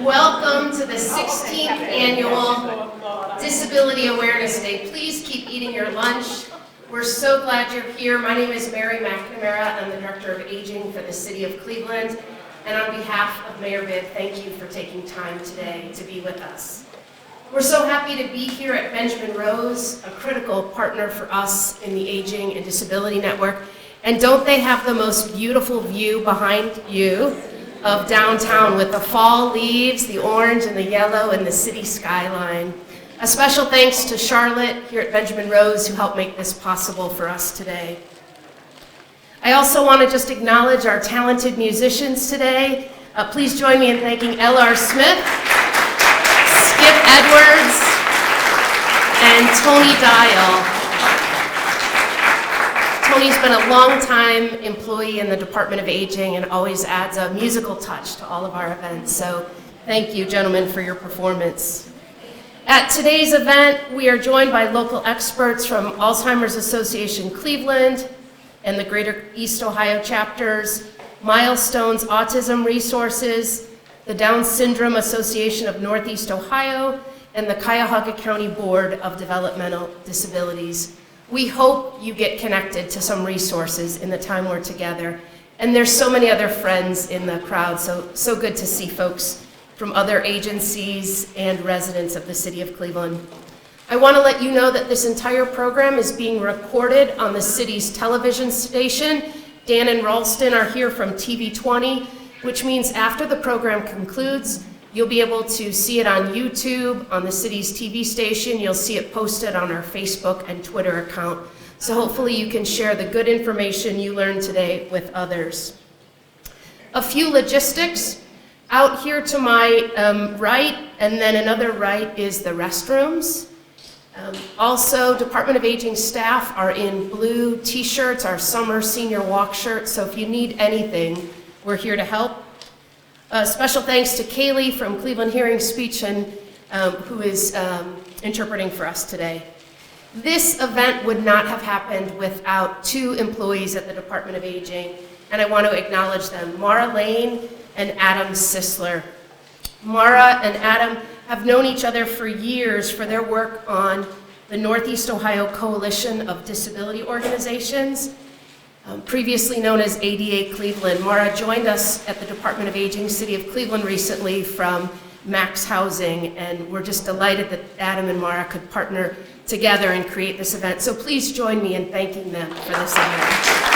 Welcome to the 16th Annual Disability Awareness Day. Please keep eating your lunch. We're so glad you're here. My name is Mary McNamara. I'm the Director of Aging for the City of Cleveland. And on behalf of Mayor Bibb, thank you for taking time today to be with us. We're so happy to be here at Benjamin Rose, a critical partner for us in the Aging and Disability Network. And don't they have the most beautiful view behind you of downtown with the fall leaves, the orange and the yellow, and the city skyline. A special thanks to Charlotte here at Benjamin Rose who helped make this possible for us today. I also want to just acknowledge our talented musicians today. Please join me in thanking L.R. Smith, Skip Edwards, and Tony Dial. Tony's been a long-time employee in the Department of Aging and always adds a musical touch to all of our events. So thank you, gentlemen, for your performance. At today's event, we are joined by local experts from Alzheimer's Association Cleveland and the Greater East Ohio chapters, Milestones Autism Resources, the Down Syndrome Association of Northeast Ohio, and the Cuyahoga County Board of Developmental Disabilities. We hope you get connected to some resources in the time we're together. And there's so many other friends in the crowd, so good to see folks from other agencies and residents of the City of Cleveland. I want to let you know that this entire program is being recorded on the city's television station. Dan and Ralston are here from TV 20, which means after the program concludes, you'll be able to see it on YouTube, on the city's TV station. You'll see it posted on our Facebook and Twitter account. So hopefully you can share the good information you learned today with others. A few logistics. Out here to my right, and then another right, is the restrooms. Also, Department of Aging staff are in blue t-shirts, our summer senior walk shirts. So if you need anything, we're here to help. Special thanks to Kaylee from Cleveland Hearing Speech, and who is interpreting for us today. This event would not have happened without two employees at the Department of Aging, and I want to acknowledge them, Mara Lane and Adam Sisler. Mara and Adam have known each other for years for their work on the Northeast Ohio Coalition of Disability Organizations, previously known as ADA Cleveland. Mara joined us at the Department of Aging, City of Cleveland recently from Max Housing, and we're just delighted that Adam and Mara could partner together and create this event. So please join me in thanking them for this event.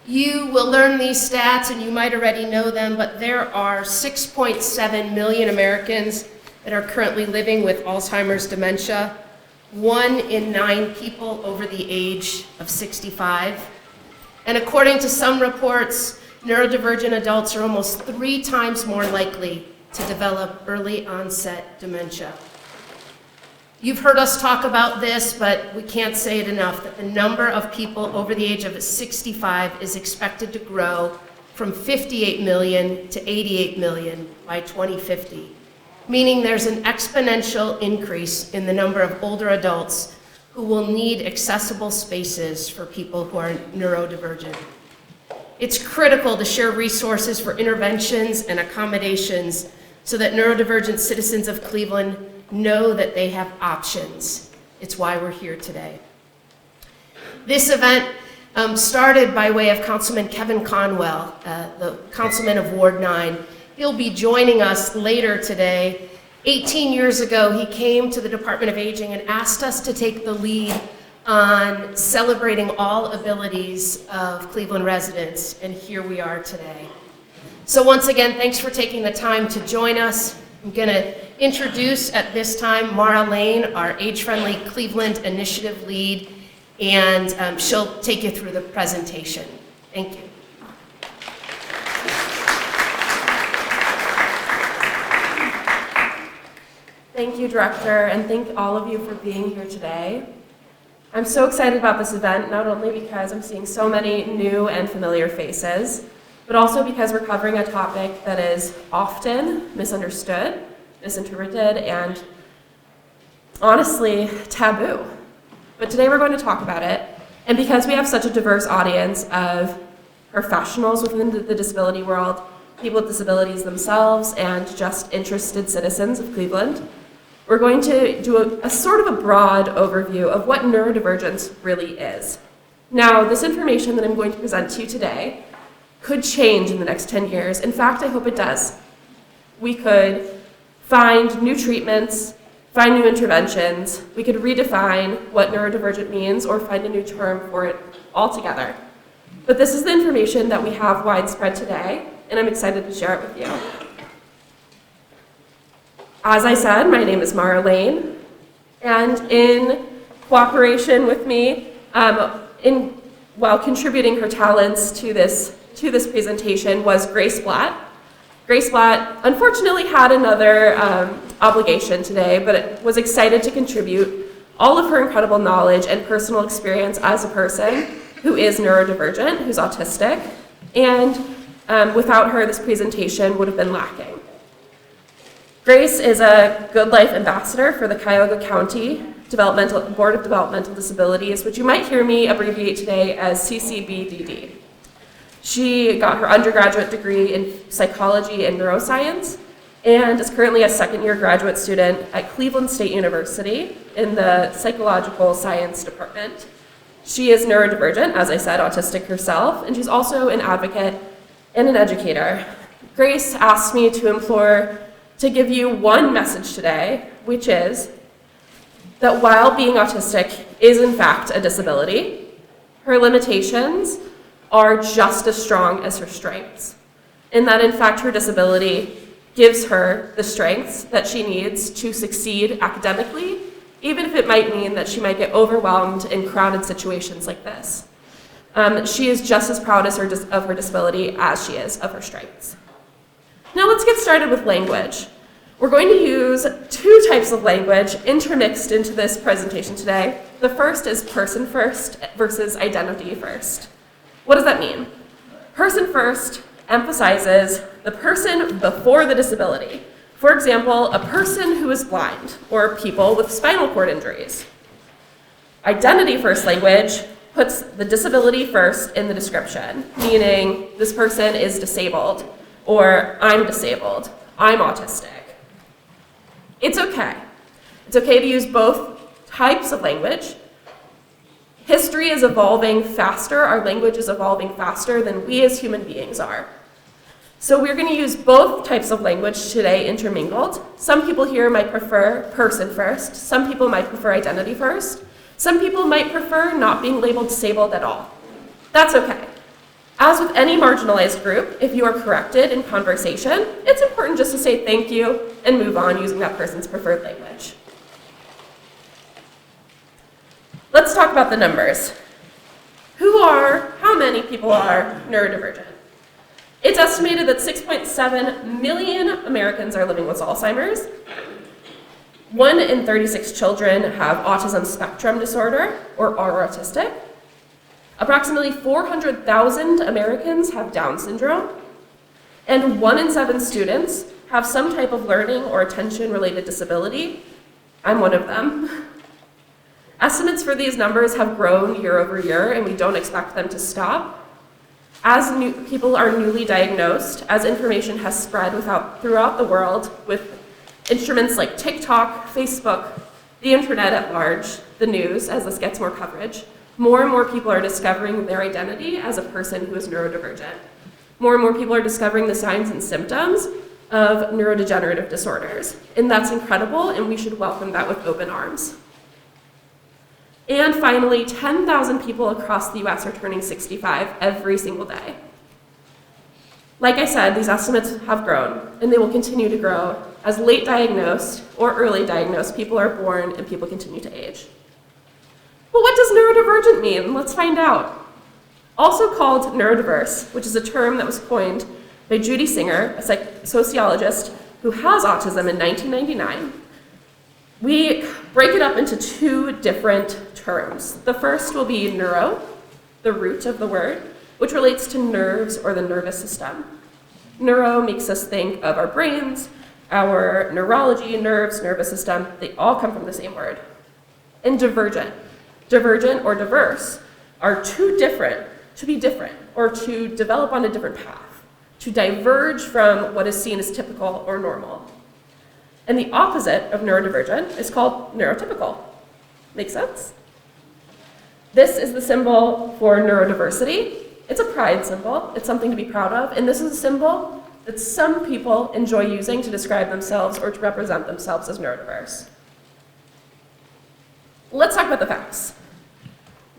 You will learn these stats, and you might already know them, but there are 6.7 million Americans that are currently living with Alzheimer's dementia, 1 in 9 people over the age of 65. And according to some reports, neurodivergent adults are almost 3 times more likely to develop early onset dementia. You've heard us talk about this, but we can't say it enough, that the number of people over the age of 65 is expected to grow from 58 million to 88 million by 2050. Meaning there's an exponential increase in the number of older adults who will need accessible spaces for people who are neurodivergent. It's critical to share resources for interventions and accommodations so that neurodivergent citizens of Cleveland know that they have options. It's why we're here today. This event started by way of Councilman Kevin Conwell, the councilman of Ward 9. He'll be joining us later today. 18 years ago, he came to the Department of Aging and asked us to take the lead on celebrating all abilities of Cleveland residents, and here we are today. So once again, thanks for taking the time to join us. I'm going to introduce at this time Mara Lane, our Age-Friendly Cleveland Initiative lead, and she'll take you through the presentation. Thank you. Thank you, Director, and thank all of you for being here today. I'm so excited about this event, not only because I'm seeing so many new and familiar faces, but also because we're covering a topic that is often misunderstood, misinterpreted, and honestly taboo. But today we're going to talk about it, and because we have such a diverse audience of professionals within the disability world, people with disabilities themselves, and just interested citizens of Cleveland. We're going to do a sort of a broad overview of what neurodivergence really is. Now, this information that I'm going to present to you today could change in the next 10 years. In fact, I hope it does. We could find new treatments, find new interventions. We could redefine what neurodivergent means or find a new term for it altogether. But this is the information that we have widespread today, and I'm excited to share it with you. As I said, my name is Mara Lane, and in cooperation with me, while contributing her talents to this presentation was Grace Blatt. Grace Blatt unfortunately had another obligation today, but was excited to contribute all of her incredible knowledge and personal experience as a person who is neurodivergent, who's autistic, and without her, this presentation would have been lacking. Grace is a Good Life Ambassador for the Cuyahoga County Board of Developmental Disabilities, which you might hear me abbreviate today as CCBDD. She got her undergraduate degree in psychology and neuroscience and is currently a second-year graduate student at Cleveland State University in the psychological science department. She is neurodivergent, as I said, autistic herself, and she's also an advocate and an educator. Grace asked me to give you one message today, which is that while being autistic is in fact a disability, her limitations are just as strong as her strengths, and that in fact her disability gives her the strengths that she needs to succeed academically, even if it might mean that she might get overwhelmed in crowded situations like this. She is just as proud of her disability as she is of her strengths. Now let's get started with language. We're going to use two types of language intermixed into this presentation today. The first is person first versus identity first. What does that mean? Person first emphasizes the person before the disability. For example, a person who is blind or people with spinal cord injuries. Identity first language puts the disability first in the description, meaning this person is disabled, or I'm disabled, I'm autistic. It's okay. It's okay to use both types of language. History is evolving faster, our language is evolving faster than we as human beings are. So we're going to use both types of language today intermingled. Some people here might prefer person first, some people might prefer identity first, some people might prefer not being labeled disabled at all. That's okay. As with any marginalized group, if you are corrected in conversation, it's important just to say thank you and move on using that person's preferred language. Let's talk about the numbers. How many people are neurodivergent? It's estimated that 6.7 million Americans are living with Alzheimer's. 1 in 36 children have autism spectrum disorder or are autistic. Approximately 400,000 Americans have Down syndrome, and 1 in 7 students have some type of learning or attention-related disability. I'm one of them. Estimates for these numbers have grown year over year, and we don't expect them to stop. As people are newly diagnosed, as information has spread throughout the world with instruments like TikTok, Facebook, the internet at large, the news, as this gets more coverage, more and more people are discovering their identity as a person who is neurodivergent. More and more people are discovering the signs and symptoms of neurodegenerative disorders. And that's incredible, and we should welcome that with open arms. And finally, 10,000 people across the US are turning 65 every single day. Like I said, these estimates have grown, and they will continue to grow as late diagnosed or early diagnosed people are born and people continue to age. But what does neurodivergent mean? Let's find out. Also called neurodiverse, which is a term that was coined by Judy Singer, a sociologist who has autism in 1999. We break it up into two different terms. The first will be neuro, the root of the word, which relates to nerves or the nervous system. Neuro makes us think of our brains, our neurology, nerves, nervous system. They all come from the same word. And divergent or diverse are two different to be different or to develop on a different path, to diverge from what is seen as typical or normal. And the opposite of neurodivergent is called neurotypical. Make sense? This is the symbol for neurodiversity. It's a pride symbol. It's something to be proud of. And this is a symbol that some people enjoy using to describe themselves or to represent themselves as neurodiverse. Let's talk about the facts.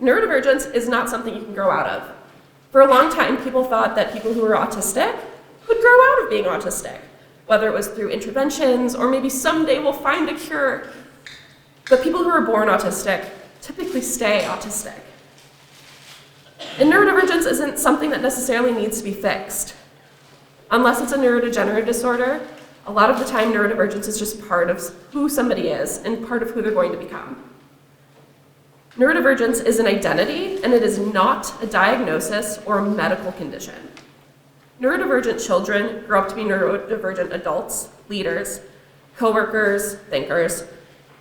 Neurodivergence is not something you can grow out of. For a long time, people thought that people who were autistic could grow out of being autistic, whether it was through interventions or maybe someday we'll find a cure. But people who are born autistic typically stay autistic. And neurodivergence isn't something that necessarily needs to be fixed. Unless it's a neurodegenerative disorder, a lot of the time neurodivergence is just part of who somebody is and part of who they're going to become. Neurodivergence is an identity, and it is not a diagnosis or a medical condition. Neurodivergent children grow up to be neurodivergent adults, leaders, coworkers, thinkers.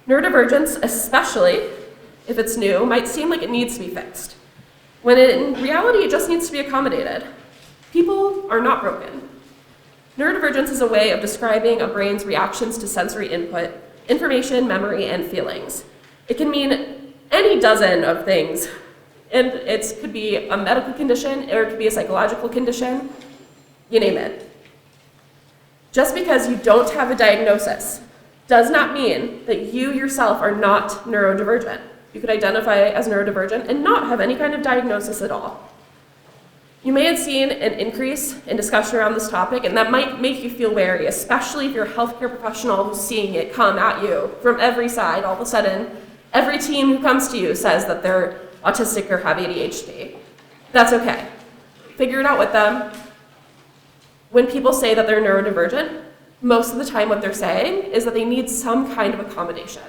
Neurodivergence, especially if it's new, might seem like it needs to be fixed, when in reality it just needs to be accommodated. People are not broken. Neurodivergence is a way of describing a brain's reactions to sensory input, information, memory, and feelings. It can mean any dozen of things, and it could be a medical condition, or it could be a psychological condition, you name it. Just because you don't have a diagnosis does not mean that you yourself are not neurodivergent. You could identify as neurodivergent and not have any kind of diagnosis at all. You may have seen an increase in discussion around this topic, and that might make you feel wary, especially if you're a healthcare professional who's seeing it come at you from every side. All of a sudden, every teen who comes to you says that they're autistic or have ADHD. That's okay. Figure it out with them. When people say that they're neurodivergent, most of the time what they're saying is that they need some kind of accommodation.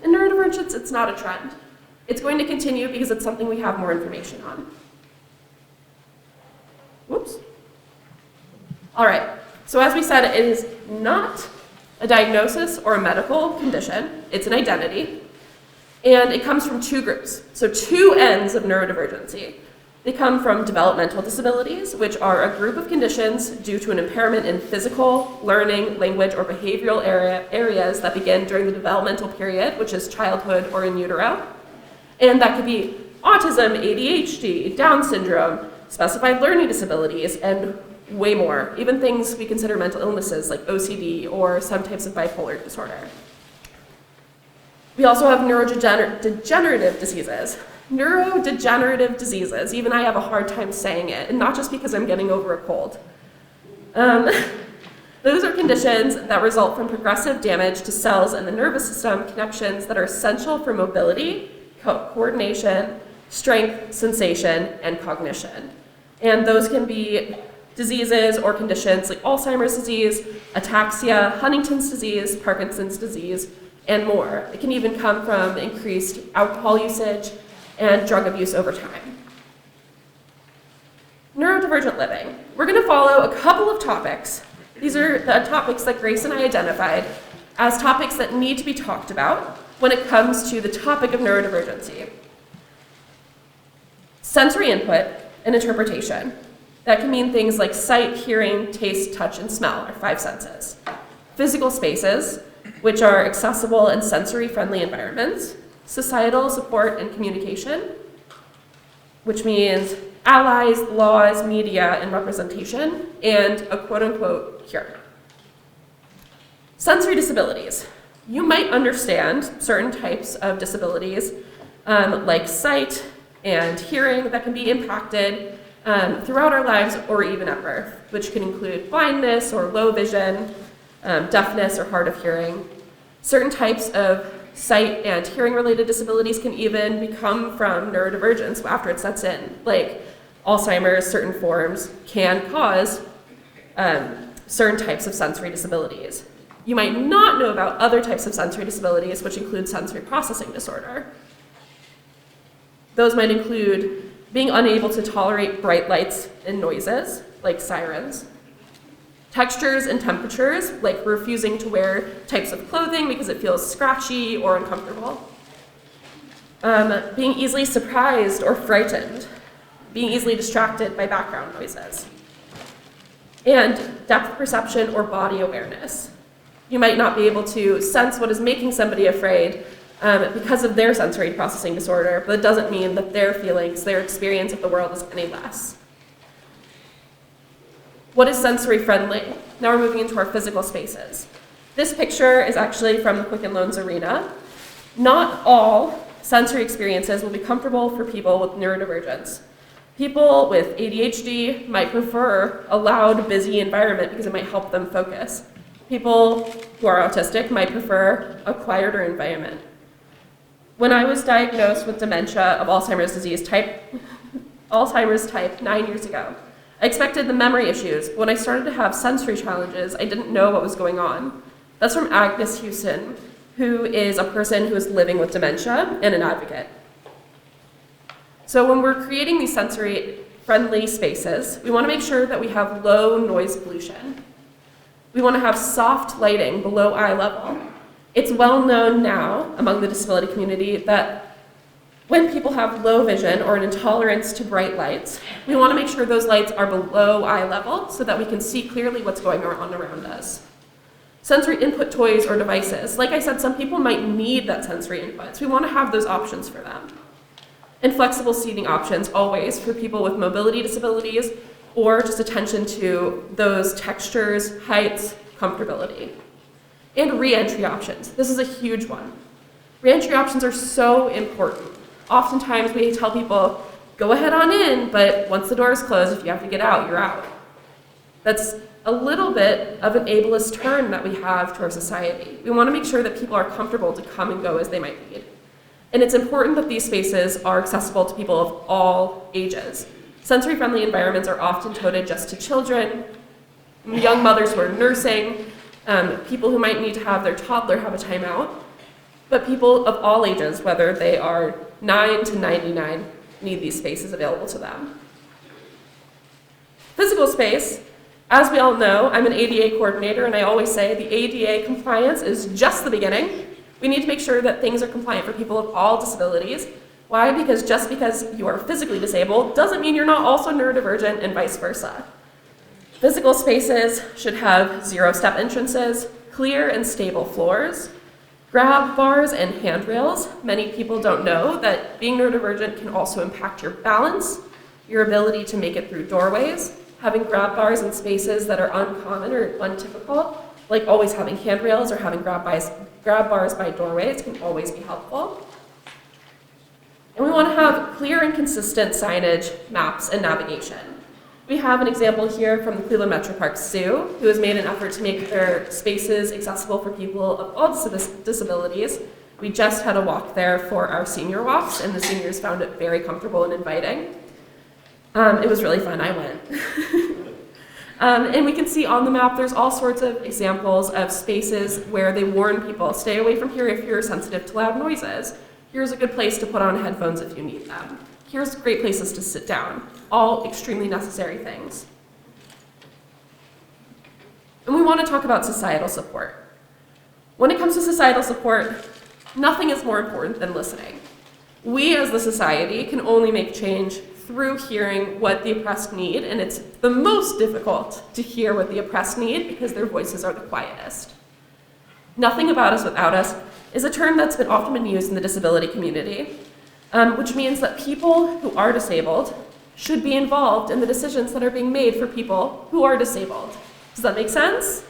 In neurodivergence, it's not a trend. It's going to continue because it's something we have more information on. Whoops. All right, so as we said, it is not a diagnosis or a medical condition. It's an identity, and it comes from two groups, so two ends of neurodivergency. They come from developmental disabilities, which are a group of conditions due to an impairment in physical, learning, language, or behavioral areas that begin during the developmental period, which is childhood or in utero. And that could be autism, ADHD, Down syndrome, specified learning disabilities, and way more. Even things we consider mental illnesses like OCD or some types of bipolar disorder. We also have neurodegenerative diseases. Neurodegenerative diseases, even I have a hard time saying it, and not just because I'm getting over a cold. Those are conditions that result from progressive damage to cells in the nervous system, connections that are essential for mobility, coordination, strength, sensation, and cognition. And those can be diseases or conditions like Alzheimer's disease, ataxia, Huntington's disease, Parkinson's disease, and more. It can even come from increased alcohol usage and drug abuse over time. Neurodivergent living. We're going to follow a couple of topics. These are the topics that Grace and I identified as topics that need to be talked about when it comes to the topic of neurodivergency. Sensory input and interpretation. That can mean things like sight, hearing, taste, touch, and smell, our five senses. Physical spaces, which are accessible and sensory-friendly environments. Societal support and communication, which means allies, laws, media, and representation, and a quote-unquote cure. Sensory disabilities. You might understand certain types of disabilities, like sight and hearing, that can be impacted throughout our lives or even at birth, which can include blindness or low vision, deafness or hard of hearing. Certain types of sight and hearing-related disabilities can even become from neurodivergence after it sets in, like Alzheimer's, certain forms can cause certain types of sensory disabilities. You might not know about other types of sensory disabilities, which include sensory processing disorder. Those might include being unable to tolerate bright lights and noises, like sirens, textures and temperatures, like refusing to wear types of clothing because it feels scratchy or uncomfortable. being easily surprised or frightened, being easily distracted by background noises, and depth perception or body awareness. You might not be able to sense what is making somebody afraid because of their sensory processing disorder, but it doesn't mean that their feelings, their experience of the world is any less. What is sensory friendly? Now we're moving into our physical spaces. This picture is actually from the Quicken Loans Arena. Not all sensory experiences will be comfortable for people with neurodivergence. People with ADHD might prefer a loud, busy environment because it might help them focus. People who are autistic might prefer a quieter environment. When I was diagnosed with dementia of Alzheimer's type 9 years ago, I expected the memory issues. When I started to have sensory challenges, I didn't know what was going on. That's from Agnes Houston, who is a person who is living with dementia and an advocate. So when we're creating these sensory-friendly spaces, we want to make sure that we have low noise pollution. We want to have soft lighting below eye level. It's well known now among the disability community that when people have low vision or an intolerance to bright lights, we want to make sure those lights are below eye level so that we can see clearly what's going on around us. Sensory input toys or devices. Like I said, some people might need that sensory input, so we want to have those options for them. And flexible seating options always for people with mobility disabilities or just attention to those textures, heights, comfortability. And re-entry options. This is a huge one. Re-entry options are so important. Oftentimes we tell people, go ahead on in, but once the door is closed, if you have to get out, you're out. That's a little bit of an ableist turn that we have to our society. We want to make sure that people are comfortable to come and go as they might need. And it's important that these spaces are accessible to people of all ages. Sensory-friendly environments are often toted just to children, young mothers who are nursing, people who might need to have their toddler have a timeout, but people of all ages, whether they are 9 to 99, need these spaces available to them. Physical space, as we all know, I'm an ADA coordinator, and I always say the ADA compliance is just the beginning. We need to make sure that things are compliant for people of all disabilities. Why? Because just because you are physically disabled doesn't mean you're not also neurodivergent and vice versa. Physical spaces should have zero-step entrances, clear and stable floors, grab bars and handrails. Many people don't know that being neurodivergent can also impact your balance, your ability to make it through doorways. Having grab bars in spaces that are uncommon or untypical, like always having handrails or having grab bars by doorways, can always be helpful. And we want to have clear and consistent signage, maps, and navigation. We have an example here from the Cleveland Metro Park Zoo, who has made an effort to make their spaces accessible for people of all disabilities. We just had a walk there for our senior walks, and the seniors found it very comfortable and inviting. It was really fun, I went. And we can see on the map there's all sorts of examples of spaces where they warn people, stay away from here if you're sensitive to loud noises. Here's a good place to put on headphones if you need them. Here's great places to sit down. All extremely necessary things. And we want to talk about societal support. When it comes to societal support, nothing is more important than listening. We as the society can only make change through hearing what the oppressed need, and it's the most difficult to hear what the oppressed need because their voices are the quietest. Nothing about us without us is a term that's often been used in the disability community, which means that people who are disabled should be involved in the decisions that are being made for people who are disabled. Does that make sense?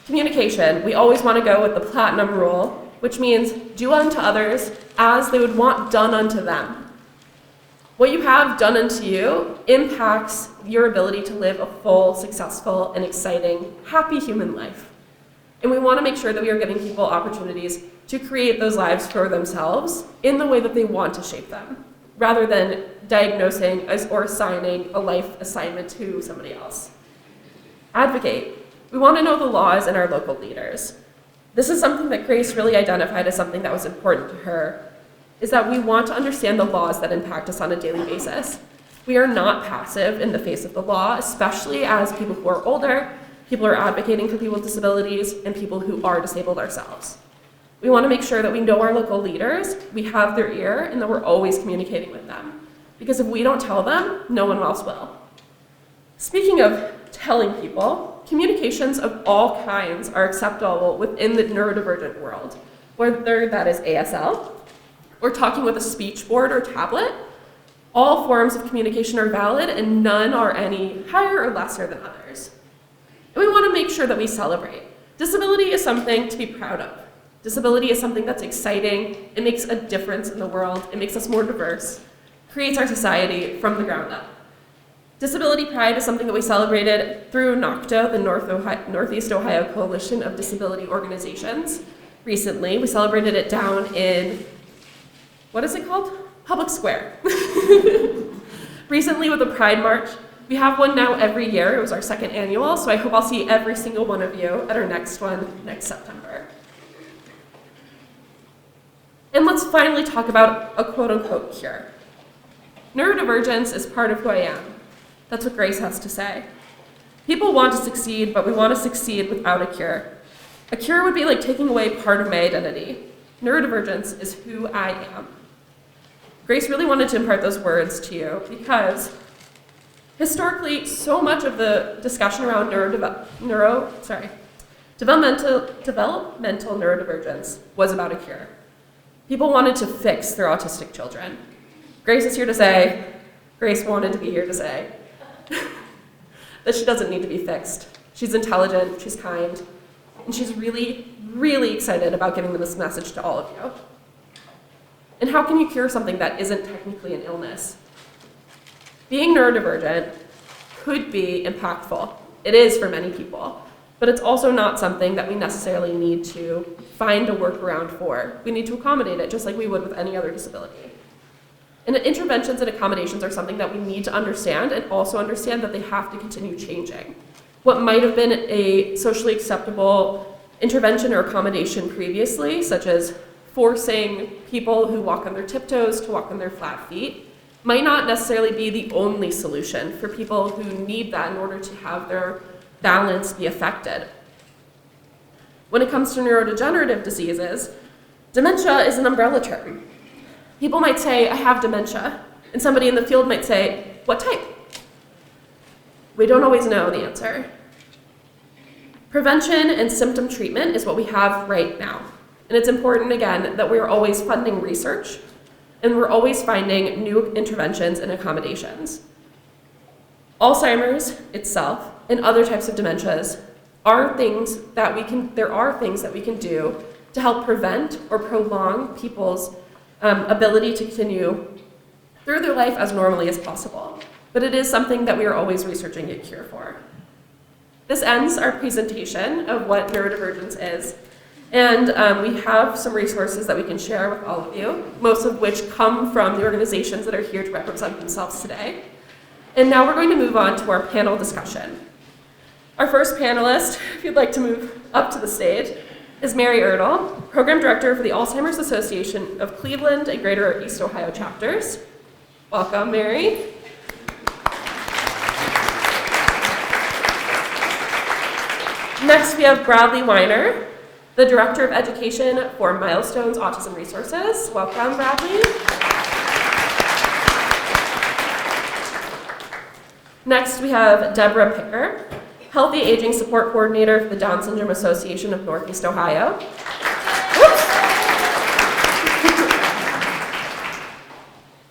Communication. We always want to go with the platinum rule, which means do unto others as they would want done unto them. What you have done unto you impacts your ability to live a full, successful, and exciting, happy human life. And we want to make sure that we are giving people opportunities to create those lives for themselves in the way that they want to shape them, rather than diagnosing or assigning a life assignment to somebody else. Advocate. We want to know the laws and our local leaders. This is something that Grace really identified as something that was important to her, is that we want to understand the laws that impact us on a daily basis. We are not passive in the face of the law, especially as people who are older, people who are advocating for people with disabilities, and people who are disabled ourselves. We want to make sure that we know our local leaders, we have their ear, and that we're always communicating with them. Because if we don't tell them, no one else will. Speaking of telling people, communications of all kinds are acceptable within the neurodivergent world, whether that is ASL, or talking with a speech board or tablet. All forms of communication are valid, and none are any higher or lesser than others. And we want to make sure that we celebrate. Disability is something to be proud of. Disability is something that's exciting. It makes a difference in the world. It makes us more diverse, creates our society from the ground up. Disability Pride is something that we celebrated through NOCTA, the Northeast Ohio Coalition of Disability Organizations. Recently, we celebrated it down in, what is it called? Public Square. Recently with the Pride March. We have one now every year. It was our second annual, so I hope I'll see every single one of you at our next one next September. And let's finally talk about a quote-unquote cure. Neurodivergence is part of who I am. That's what Grace has to say. People want to succeed, but we want to succeed without a cure. A cure would be like taking away part of my identity. Neurodivergence is who I am. Grace really wanted to impart those words to you because historically, so much of the discussion around developmental neurodivergence was about a cure. People wanted to fix their autistic children. Grace is here to say, Grace wanted to be here to say, that she doesn't need to be fixed. She's intelligent, she's kind, and she's really, really excited about giving this message to all of you. And how can you cure something that isn't technically an illness? Being neurodivergent could be impactful. It is for many people, but it's also not something that we necessarily need to find a workaround for. We need to accommodate it just like we would with any other disability. And interventions and accommodations are something that we need to understand and also understand that they have to continue changing. What might have been a socially acceptable intervention or accommodation previously, such as forcing people who walk on their tiptoes to walk on their flat feet, might not necessarily be the only solution for people who need that in order to have their balance be affected. When it comes to neurodegenerative diseases, dementia is an umbrella term. People might say, I have dementia, and somebody in the field might say, what type? We don't always know the answer. Prevention and symptom treatment is what we have right now. And it's important, again, that we're always funding research, and we're always finding new interventions and accommodations. Alzheimer's itself and other types of dementias are things that we can do to help prevent or prolong people's ability to continue through their life as normally as possible. But it is something that we are always researching a cure for. This ends our presentation of what neurodivergence is. And we have some resources that we can share with all of you, most of which come from the organizations that are here to represent themselves today. And now we're going to move on to our panel discussion. Our first panelist, if you'd like to move up to the stage, is Mary Ertl, Program Director for the Alzheimer's Association of Cleveland and Greater East Ohio chapters. Welcome, Mary. Next, we have Bradley Weiner, the Director of Education for Milestones Autism Resources. Welcome, Bradley. Next, we have Deborah Picker, Healthy Aging Support Coordinator for the Down Syndrome Association of Northeast Ohio.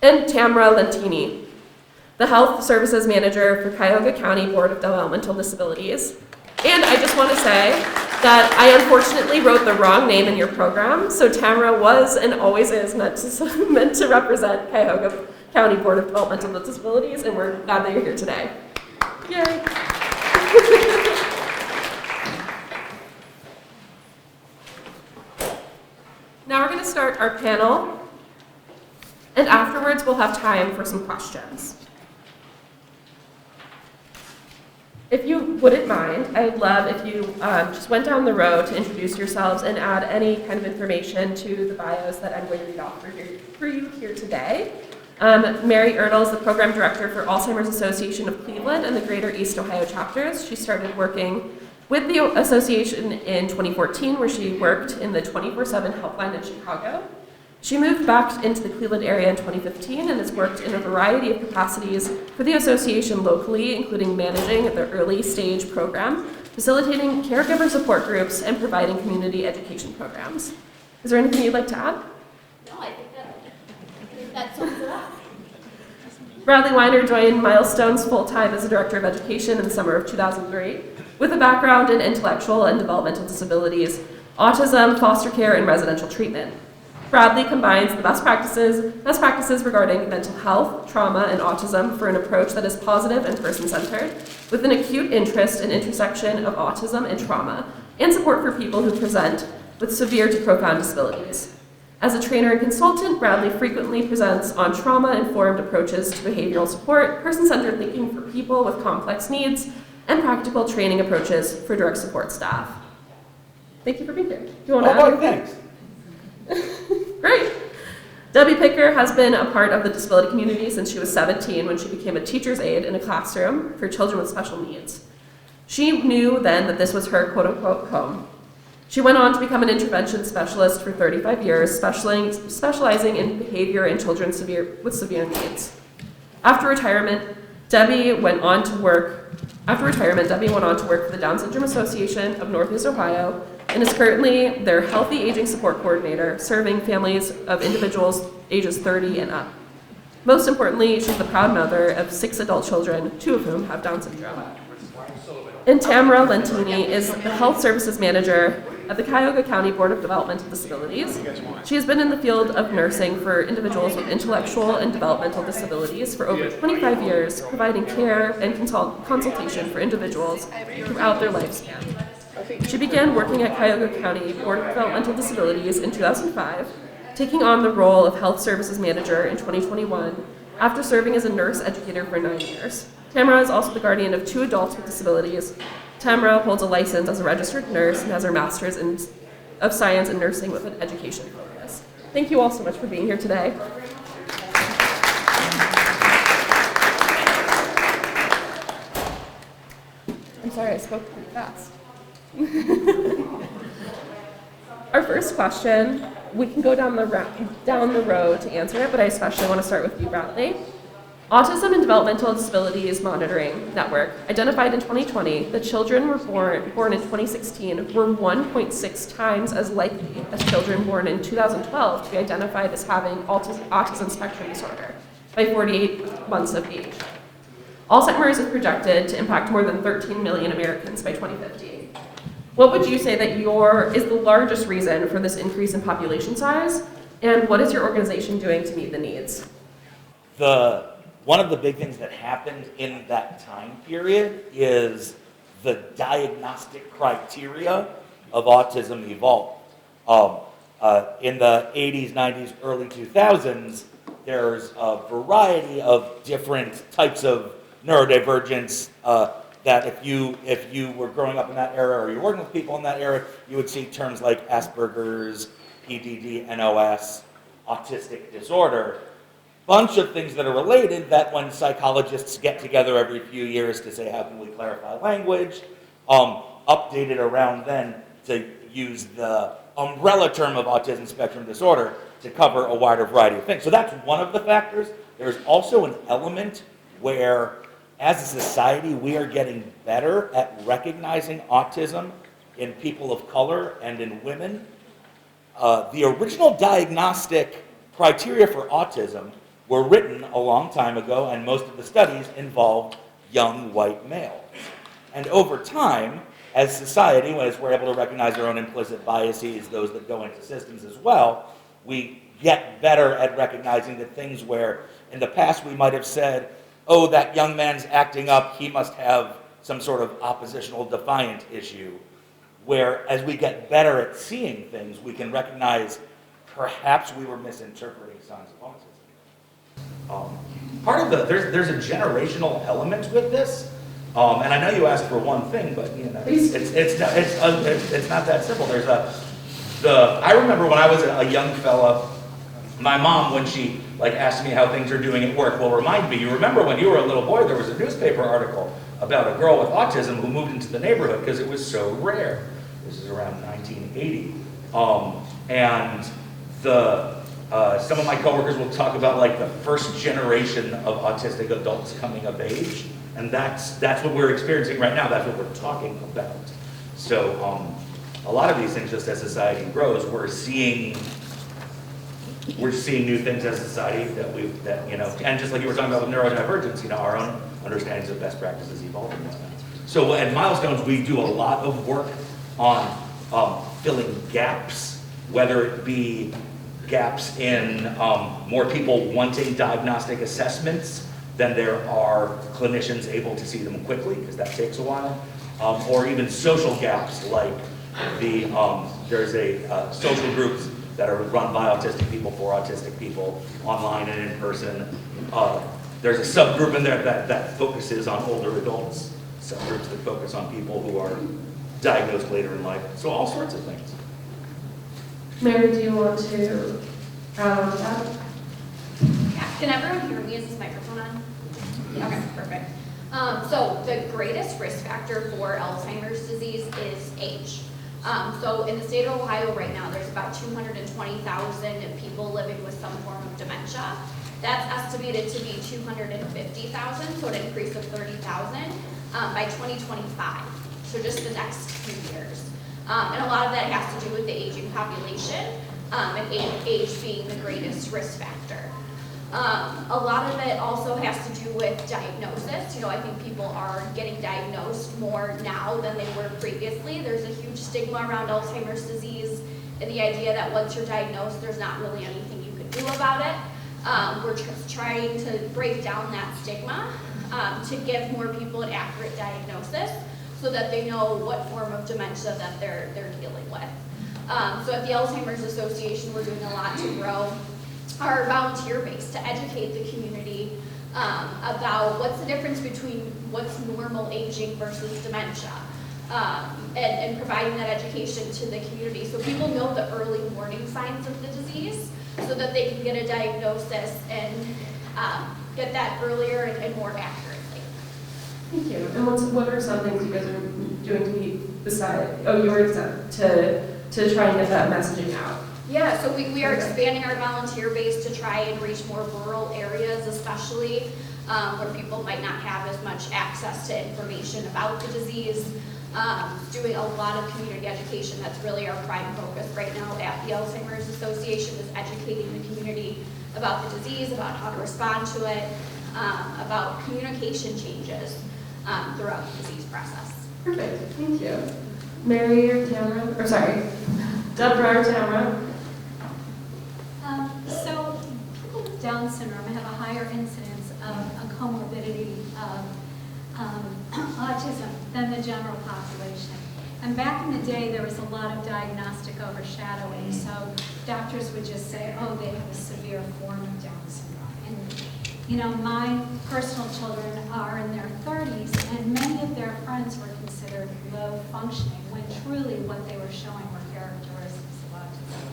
And Tamara Lentini, the Health Services Manager for Cuyahoga County Board of Developmental Disabilities. And I just want to say that I unfortunately wrote the wrong name in your program, so Tamara was and always is meant to represent Cuyahoga County Board of Developmental Disabilities, and we're glad that you're here today. Yay! Now we're going to start our panel, and afterwards we'll have time for some questions. If you wouldn't mind, I'd love if you just went down the row to introduce yourselves and add any kind of information to the bios that I'm going to read off for you here today. Mary Ertl is the Program Director for Alzheimer's Association of Cleveland and the Greater East Ohio chapters. She started working with the association in 2014, where she worked in the 24/7 helpline in Chicago. She moved back into the Cleveland area in 2015 and has worked in a variety of capacities for the association locally, including managing the early stage program, facilitating caregiver support groups, and providing community education programs. Is there anything you'd like to add? No, I think that sums it up. Bradley Weiner joined Milestones full-time as a director of education in the summer of 2003, with a background in intellectual and developmental disabilities, autism, foster care, and residential treatment. Bradley combines the best practices regarding mental health, trauma, and autism for an approach that is positive and person-centered, with an acute interest in intersection of autism and trauma, and support for people who present with severe to profound disabilities. As a trainer and consultant, Bradley frequently presents on trauma-informed approaches to behavioral support, person-centered thinking for people with complex needs, and practical training approaches for direct support staff. Thank you for being here. Do you want to add anything? Thanks. Great. Debbie Picker has been a part of the disability community since she was 17 when she became a teacher's aide in a classroom for children with special needs. She knew then that this was her quote-unquote home. She went on to become an intervention specialist for 35 years, specializing in behavior in children with severe needs. After retirement, Debbie went on to work for the Down Syndrome Association of Northeast Ohio and is currently their Healthy Aging Support Coordinator, serving families of individuals ages 30 and up. Most importantly, she's the proud mother of 6 adult children, 2 of whom have Down syndrome. And Tamara Lentini is the Health Services Manager at the Cuyahoga County Board of Developmental Disabilities. She has been in the field of nursing for individuals with intellectual and developmental disabilities for over 25 years, providing care and consultation for individuals throughout their lifespan. She began working at Cuyahoga County Board of Developmental Disabilities in 2005, taking on the role of Health Services Manager in 2021 after serving as a nurse educator for 9 years. Tamara is also the guardian of 2 adults with disabilities. Tamara holds a license as a registered nurse and has her master's of science in nursing with an education focus. Thank you all so much for being here today. I'm sorry, I spoke pretty fast. Our first question, we can go down the road to answer it, but I especially want to start with you, Bradley. Autism and Developmental Disabilities Monitoring Network identified in 2020 that children born in 2016 were 1.6 times as likely as children born in 2012 to be identified as having autism spectrum disorder by 48 months of age. Alzheimer's is projected to impact more than 13 million Americans by 2050. What would you say that is the largest reason for this increase in size, and what is your organization doing to meet the needs? One of the big things that happened in that time period is the diagnostic criteria of autism evolved. In the 80s, 90s, early 2000s, there's a variety of different types of neurodivergence that if you were growing up in that era or you're working with people in that era, you would see terms like Asperger's, PDD, NOS, autistic disorder. Bunch of things that are related that when psychologists get together every few years to say, how can we clarify language, updated around then to use the umbrella term of autism spectrum disorder to cover a wider variety of things. So that's one of the factors. There's also an element where, as a society, we are getting better at recognizing autism in people of color and in women. The original diagnostic criteria for autism were written a long time ago, and most of the studies involved young white males. And over time, as society, as we're able to recognize our own implicit biases, those that go into systems as well, we get better at recognizing that things where in the past we might have said, oh, that young man's acting up, he must have some sort of oppositional defiant issue. Where as we get better at seeing things, we can recognize perhaps we were misinterpreting signs of autism. Part of there's a generational element with this, and I know you asked for one thing, but you know, it's not that simple. I remember when I was a young fella, my mom, when she like asking me how things are doing at work. Well, remind me, you remember when you were a little boy, there was a newspaper article about a girl with autism who moved into the neighborhood because it was so rare. This is around 1980. And some of my coworkers will talk about like the first generation of autistic adults coming of age, and that's what we're experiencing right now. That's what we're talking about. So a lot of these things, just as society grows, we're seeing new things as a society that and just like you were talking about with neurodivergence, our own understandings of best practices evolve and whatnot. So at Milestones, we do a lot of work on filling gaps, whether it be gaps in more people wanting diagnostic assessments than there are clinicians able to see them quickly, because that takes a while, or even social gaps, like there's social groups that are run by autistic people for autistic people, online and in person. There's a subgroup in there that focuses on older adults, subgroups that focus on people who are diagnosed later in life. So all sorts of things. Mary, do you want to add on to that? Yeah, can everyone hear me? Is this microphone on? Okay, perfect. So the greatest risk factor for Alzheimer's disease is age. So in the state of Ohio right now, there's about 220,000 people living with some form of dementia. That's estimated to be 250,000, so an increase of 30,000 by 2025. So just the next few years. And a lot of that has to do with the aging population, and age being the greatest risk factor. A lot of it also has to do with diagnosis. I think people are getting diagnosed more now than they were previously. There's a huge stigma around Alzheimer's disease, and the idea that once you're diagnosed, there's not really anything you can do about it. We're trying to break down that stigma to give more people an accurate diagnosis so that they know what form of dementia that they're dealing with. So at the Alzheimer's Association, we're doing a lot to grow our volunteer base to educate the community about what's the difference between what's normal aging versus dementia, and providing that education to the community so people know the early warning signs of the disease so that they can get a diagnosis and get that earlier and more accurately. Thank you. And what are some things you guys are doing to be to try and get that messaging out? Yeah, so we are expanding our volunteer base to try and reach more rural areas, especially where people might not have as much access to information about the disease. Doing a lot of community education. That's really our prime focus right now at the Alzheimer's Association, is educating the community about the disease, about how to respond to it, about communication changes throughout the disease process. Perfect, thank you. Mary or Tamara, or sorry, Deborah or Tamara? So people with Down syndrome have a higher incidence of a comorbidity of autism than the general population. And back in the day, there was a lot of diagnostic overshadowing. So doctors would just say, oh, they have a severe form of Down syndrome. And my personal children are in their 30s, and many of their friends were considered low functioning when truly what they were showing were characteristics of autism.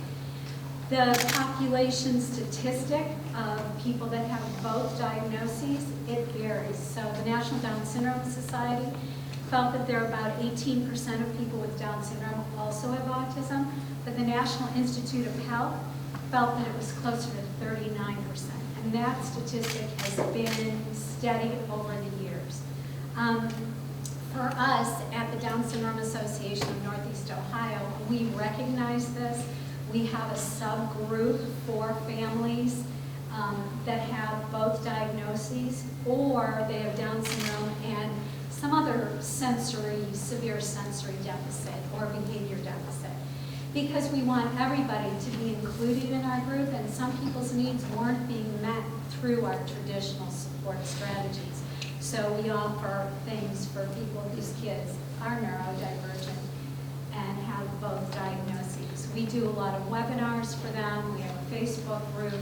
The population statistic of people that have both diagnoses, it varies. So the National Down Syndrome Society felt that there are about 18% of people with Down syndrome also have autism, but the National Institute of Health felt that it was closer to 39%. And that statistic has been steady over the years. For us at the Down Syndrome Association of Northeast Ohio, we recognize this. We have a subgroup for families that have both diagnoses, or they have Down syndrome and some other severe sensory deficit or behavior deficit. Because we want everybody to be included in our group, and some people's needs weren't being met through our traditional support strategies. So we offer things for people whose kids are neurodivergent and have both diagnoses. We do a lot of webinars for them. We have a Facebook group,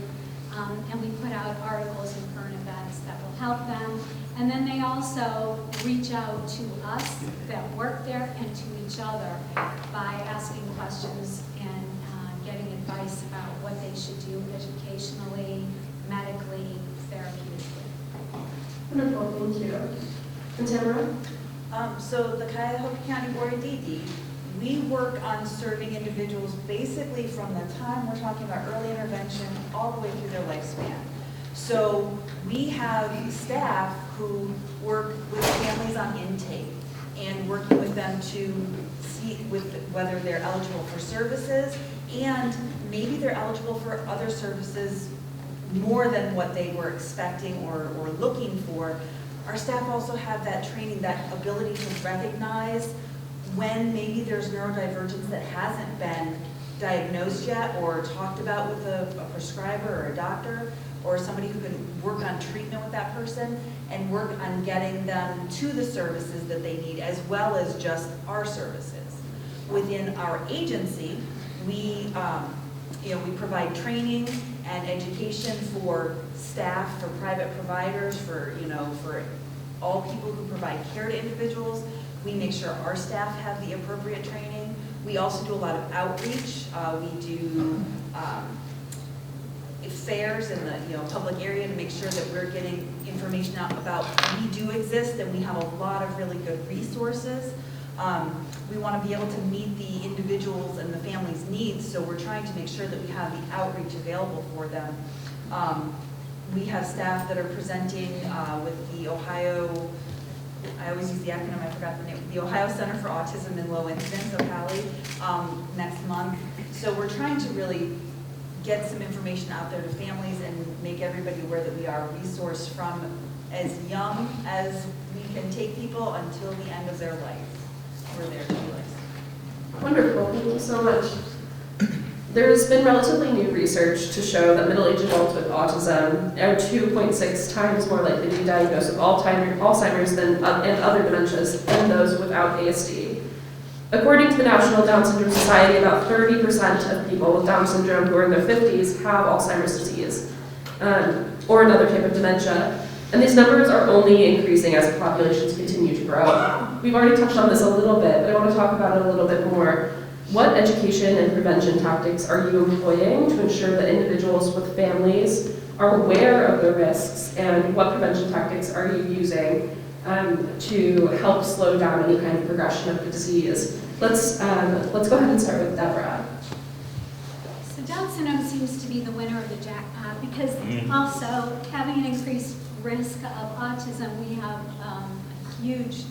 and we put out articles and current events that will help them. And then they also reach out to us that work there and to each other by asking questions and getting advice about what they should do educationally medically, therapeutically. Wonderful, thank you. And Tamara? So the Cuyahoga County Board of DD, we work on serving individuals basically from the time we're talking about early intervention all the way through their lifespan. So we have staff who work with families on intake and working with them to see whether they're eligible for services, and maybe they're eligible for other services more than what they were expecting or looking for. Our staff also have that training, that ability to recognize when maybe there's neurodivergence that hasn't been diagnosed yet or talked about with a prescriber or a doctor, or somebody who can work on treatment with that person and work on getting them to the services that they need, as well as just our services. Within our agency, we provide training and education for staff, for private providers, for all people who provide care to individuals. We make sure our staff have the appropriate training. We also do a lot of outreach. We do fairs in the public area to make sure that we're getting information out about we do exist, and we have a lot of really good resources. We want to be able to meet the individuals and the families' needs, so we're trying to make sure that we have the outreach available for them. We have staff that are presenting with the Ohio, I always use the acronym, I forgot the name, the Ohio Center for Autism and Low Incidence, OHALI, next month. So we're trying to really get some information out there to families and make everybody aware that we are a resource from as young as we can take people until the end of their life. We're there to do it. Wonderful, thank you so much. There's been relatively new research to show that middle-aged adults with autism are 2.6 times more likely to be diagnosed with Alzheimer's and other dementias than those without ASD. According to the National Down Syndrome Society, about 30% of people with Down syndrome who are in their 50s have Alzheimer's disease or another type of dementia. And these numbers are only increasing as the populations continue to grow. We've already touched on this a little bit, but I want to talk about it a little bit more. What education and prevention tactics are you employing to ensure that individuals with families are aware of the risks, and what prevention tactics are you using to help slow down any kind of progression of the disease? Let's go ahead and start with Deborah. So Down syndrome seems to be the winner of the jackpot because also having an increased risk of autism, we have a huge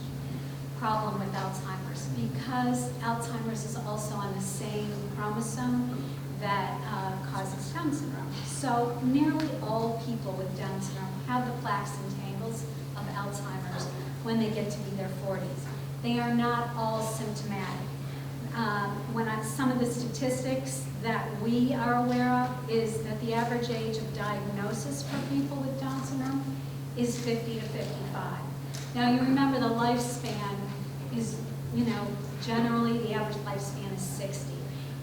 problem with Alzheimer's because Alzheimer's is also on the same chromosome that causes Down syndrome. So nearly all people with Down syndrome have the plaques and tangles of Alzheimer's when they get to be their 40s. They are not all symptomatic. Some of the statistics that we are aware of is that the average age of diagnosis for people with Down syndrome is 50 to 55. Now you remember the lifespan is, generally the average lifespan is 60.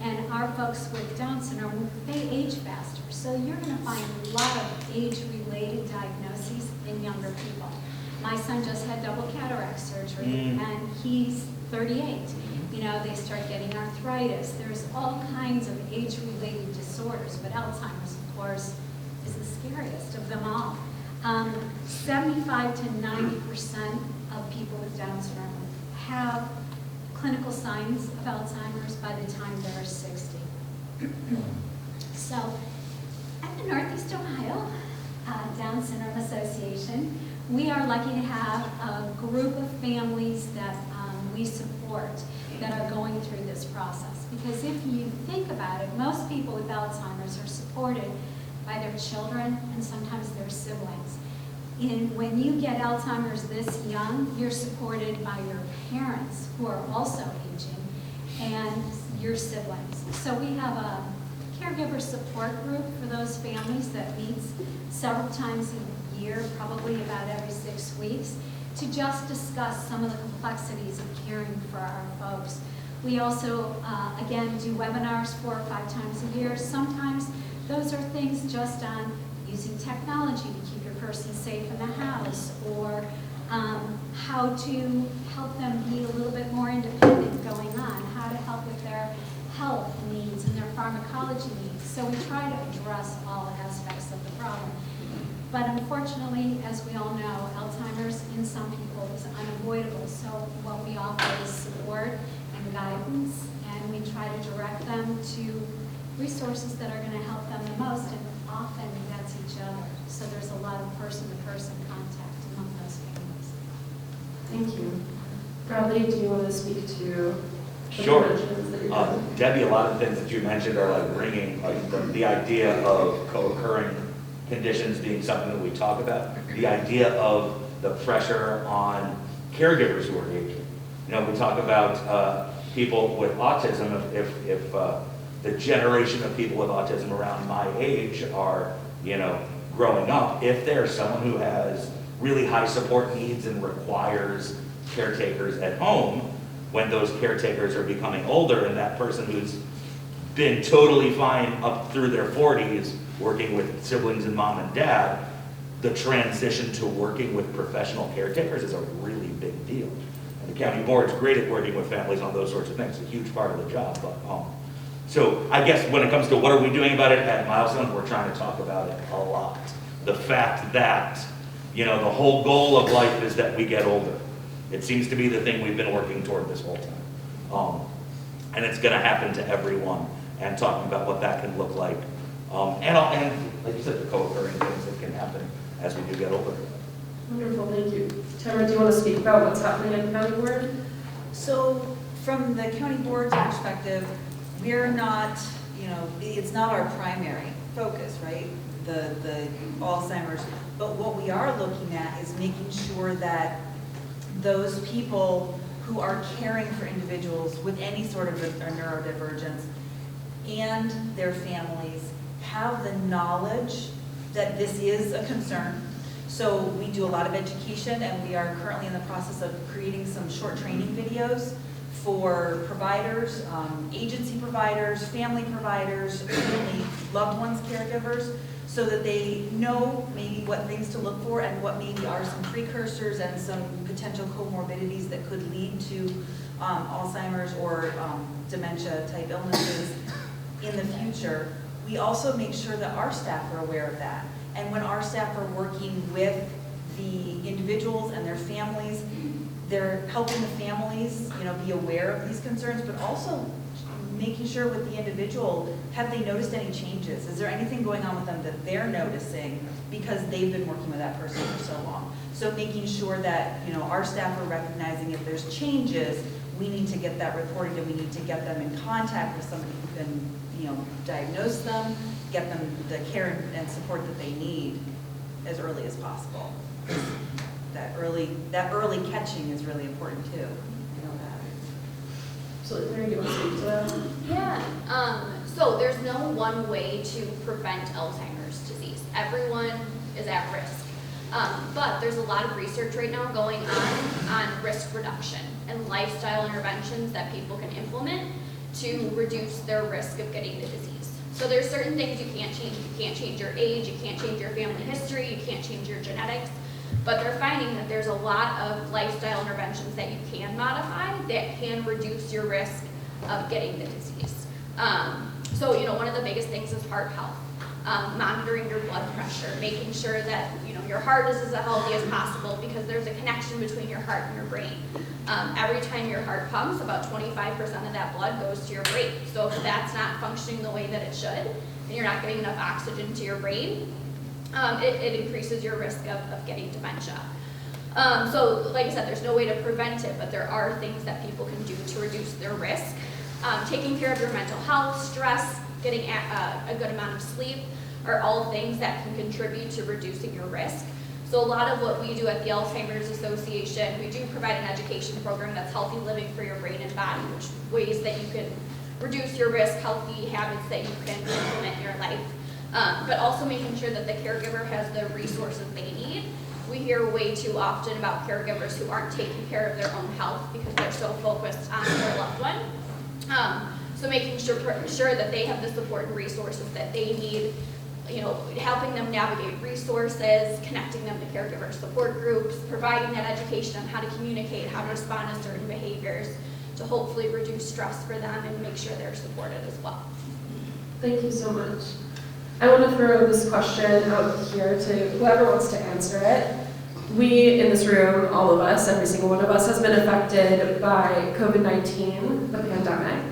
And our folks with Down syndrome, they age faster. So you're going to find a lot of age-related diagnoses in younger people. My son just had double cataract surgery, and he's 38. They start getting arthritis. There's all kinds of age-related disorders, but Alzheimer's, of course, is the scariest of them all. 75 to 90% of people with Down syndrome have clinical signs of Alzheimer's by the time they're 60. So, at the Northeast Ohio Down Syndrome Association, we are lucky to have a group of families that we support that are going through this process. Because if you think about it, most people with Alzheimer's are supported by their children and sometimes their siblings. And when you get Alzheimer's this young, you're supported by your parents who are also aging and your siblings. So we have a caregiver support group for those families that meets several times a year, probably about every 6 weeks, to just discuss some of the complexities of caring for our folks. We also, again, do webinars 4 or 5 times a year. Sometimes those are things just on using technology to keep your person safe in the house, or how to help them be a little bit more independent going on, how to help with their health needs and their pharmacology needs. So we try to address all aspects of the problem. But unfortunately, as we all know, Alzheimer's in some people is unavoidable. So what we offer is support and guidance, and we try to direct them to resources that are going to help them the most, and often that's each other. So there's a lot of person-to-person contact among those families. Thank you. Bradley, do you want to speak to the Sure. preventions that you're doing? Debbie, a lot of things that you mentioned are like ringing, like the idea of co-occurring conditions being something that we talk about, the idea of the pressure on caregivers who are aging. You know, we talk about people with autism. If the generation of people with autism around my age are, you know, growing up, if there's someone who has really high support needs and requires caretakers at home, when those caretakers are becoming older and that person who's been totally fine up through their 40s working with siblings and mom and dad, the transition to working with professional caretakers is a really big deal. And the county board's great at working with families on those sorts of things. It's a huge part of the job. But so I guess when it comes to what are we doing about it at Milestones, we're trying to talk about it a lot. The fact that, you know, the whole goal of life is that we get older. It seems to be the thing we've been working toward this whole time. And it's going to happen to everyone, and talking about what that can look like. And like you said, the co-occurring things that can happen as we do get older. Wonderful, thank you. Tamara, do you want to speak about what's happening at the county board? So from the county board's perspective, we're not, you know, it's not our primary focus, right? The Alzheimer's. But what we are looking at is making sure that those people who are caring for individuals with any sort of a neurodivergence and their families have the knowledge that this is a concern. So we do a lot of education, and we are currently in the process of creating some short training videos for providers, agency providers, family providers, really loved ones, caregivers, so that they know maybe what things to look for and what maybe are some precursors and some potential comorbidities that could lead to Alzheimer's or dementia type illnesses in the future. We also make sure that our staff are aware of that. And when our staff are working with the individuals and their families, they're helping the families, you know, be aware of these concerns, but also making sure with the individual, have they noticed any changes? Is there anything going on with them that they're noticing because they've been working with that person for so long? So making sure that, you know, our staff are recognizing if there's changes, we need to get that reported, and we need to get them in contact with somebody who can, you know, diagnose them, get them the care and support that they need as early as possible. That early catching is really important too. You know that. So, Claire, do you want to speak to that? Yeah, so there's no one way to prevent Alzheimer's disease. Everyone is at risk. But there's a lot of research right now going on risk reduction and lifestyle interventions that people can implement to reduce their risk of getting the disease. So there's certain things you can't change. You can't change your age, you can't change your family history, you can't change your genetics. But they're finding that there's a lot of lifestyle interventions that you can modify that can reduce your risk of getting the disease. So, you know, one of the biggest things is heart health. Monitoring your blood pressure, making sure that, you know, your heart is as healthy as possible, because there's a connection between your heart and your brain. Every time your heart pumps, about 25% of that blood goes to your brain. So if that's not functioning the way that it should, and you're not getting enough oxygen to your brain, it increases your risk of getting dementia. So like I said, there's no way to prevent it, but there are things that people can do to reduce their risk. Taking care of your mental health, stress, getting a good amount of sleep are all things that can contribute to reducing your risk. So a lot of what we do at the Alzheimer's Association, we do provide an education program that's healthy living for your brain and body, which ways that you can reduce your risk, healthy habits that you can implement in your life. But also making sure that the caregiver has the resources they need. We hear way too often about caregivers who aren't taking care of their own health because they're so focused on their loved one. So making sure that they have the support and resources that they need, you know, helping them navigate resources, connecting them to caregiver support groups, providing that education on how to communicate, how to respond to certain behaviors, to hopefully reduce stress for them and make sure they're supported as well. Thank you so much. I want to throw this question out here to whoever wants to answer it. We in this room, all of us, every single one of us, has been affected by COVID-19, the pandemic.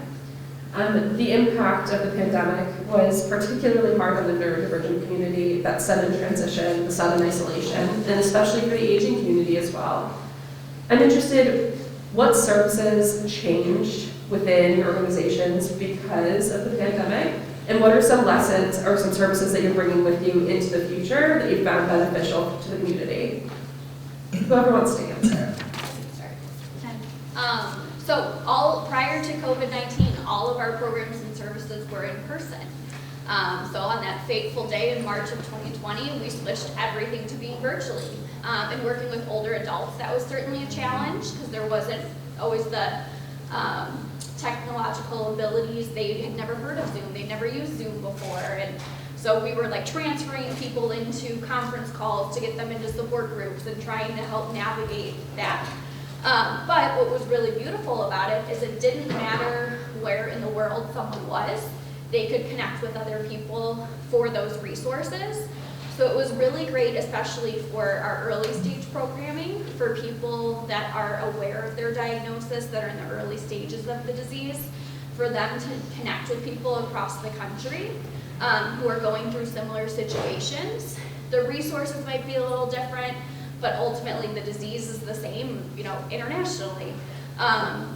The impact of the pandemic was particularly hard on the neurodivergent community, that sudden transition, the sudden isolation, and especially for the aging community as well. I'm interested, what services changed within organizations because of the pandemic? And what are some lessons or some services that you're bringing with you into the future that you found beneficial to the community? Whoever wants to answer. So prior to COVID-19, all of our programs and services were in person. So on that fateful day in March of 2020, we switched everything to being virtually. And working with older adults, that was certainly a challenge because there wasn't always the technological abilities. They had never heard of Zoom. They'd never used Zoom before. And so we were like transferring people into conference calls to get them into support groups and trying to help navigate that. But what was really beautiful about it is it didn't matter where in the world someone was. They could connect with other people for those resources. So it was really great, especially for our early stage programming, for people that are aware of their diagnosis, that are in the early stages of the disease, for them to connect with people across the country who are going through similar situations. The resources might be a little different, but ultimately the disease is the same, internationally.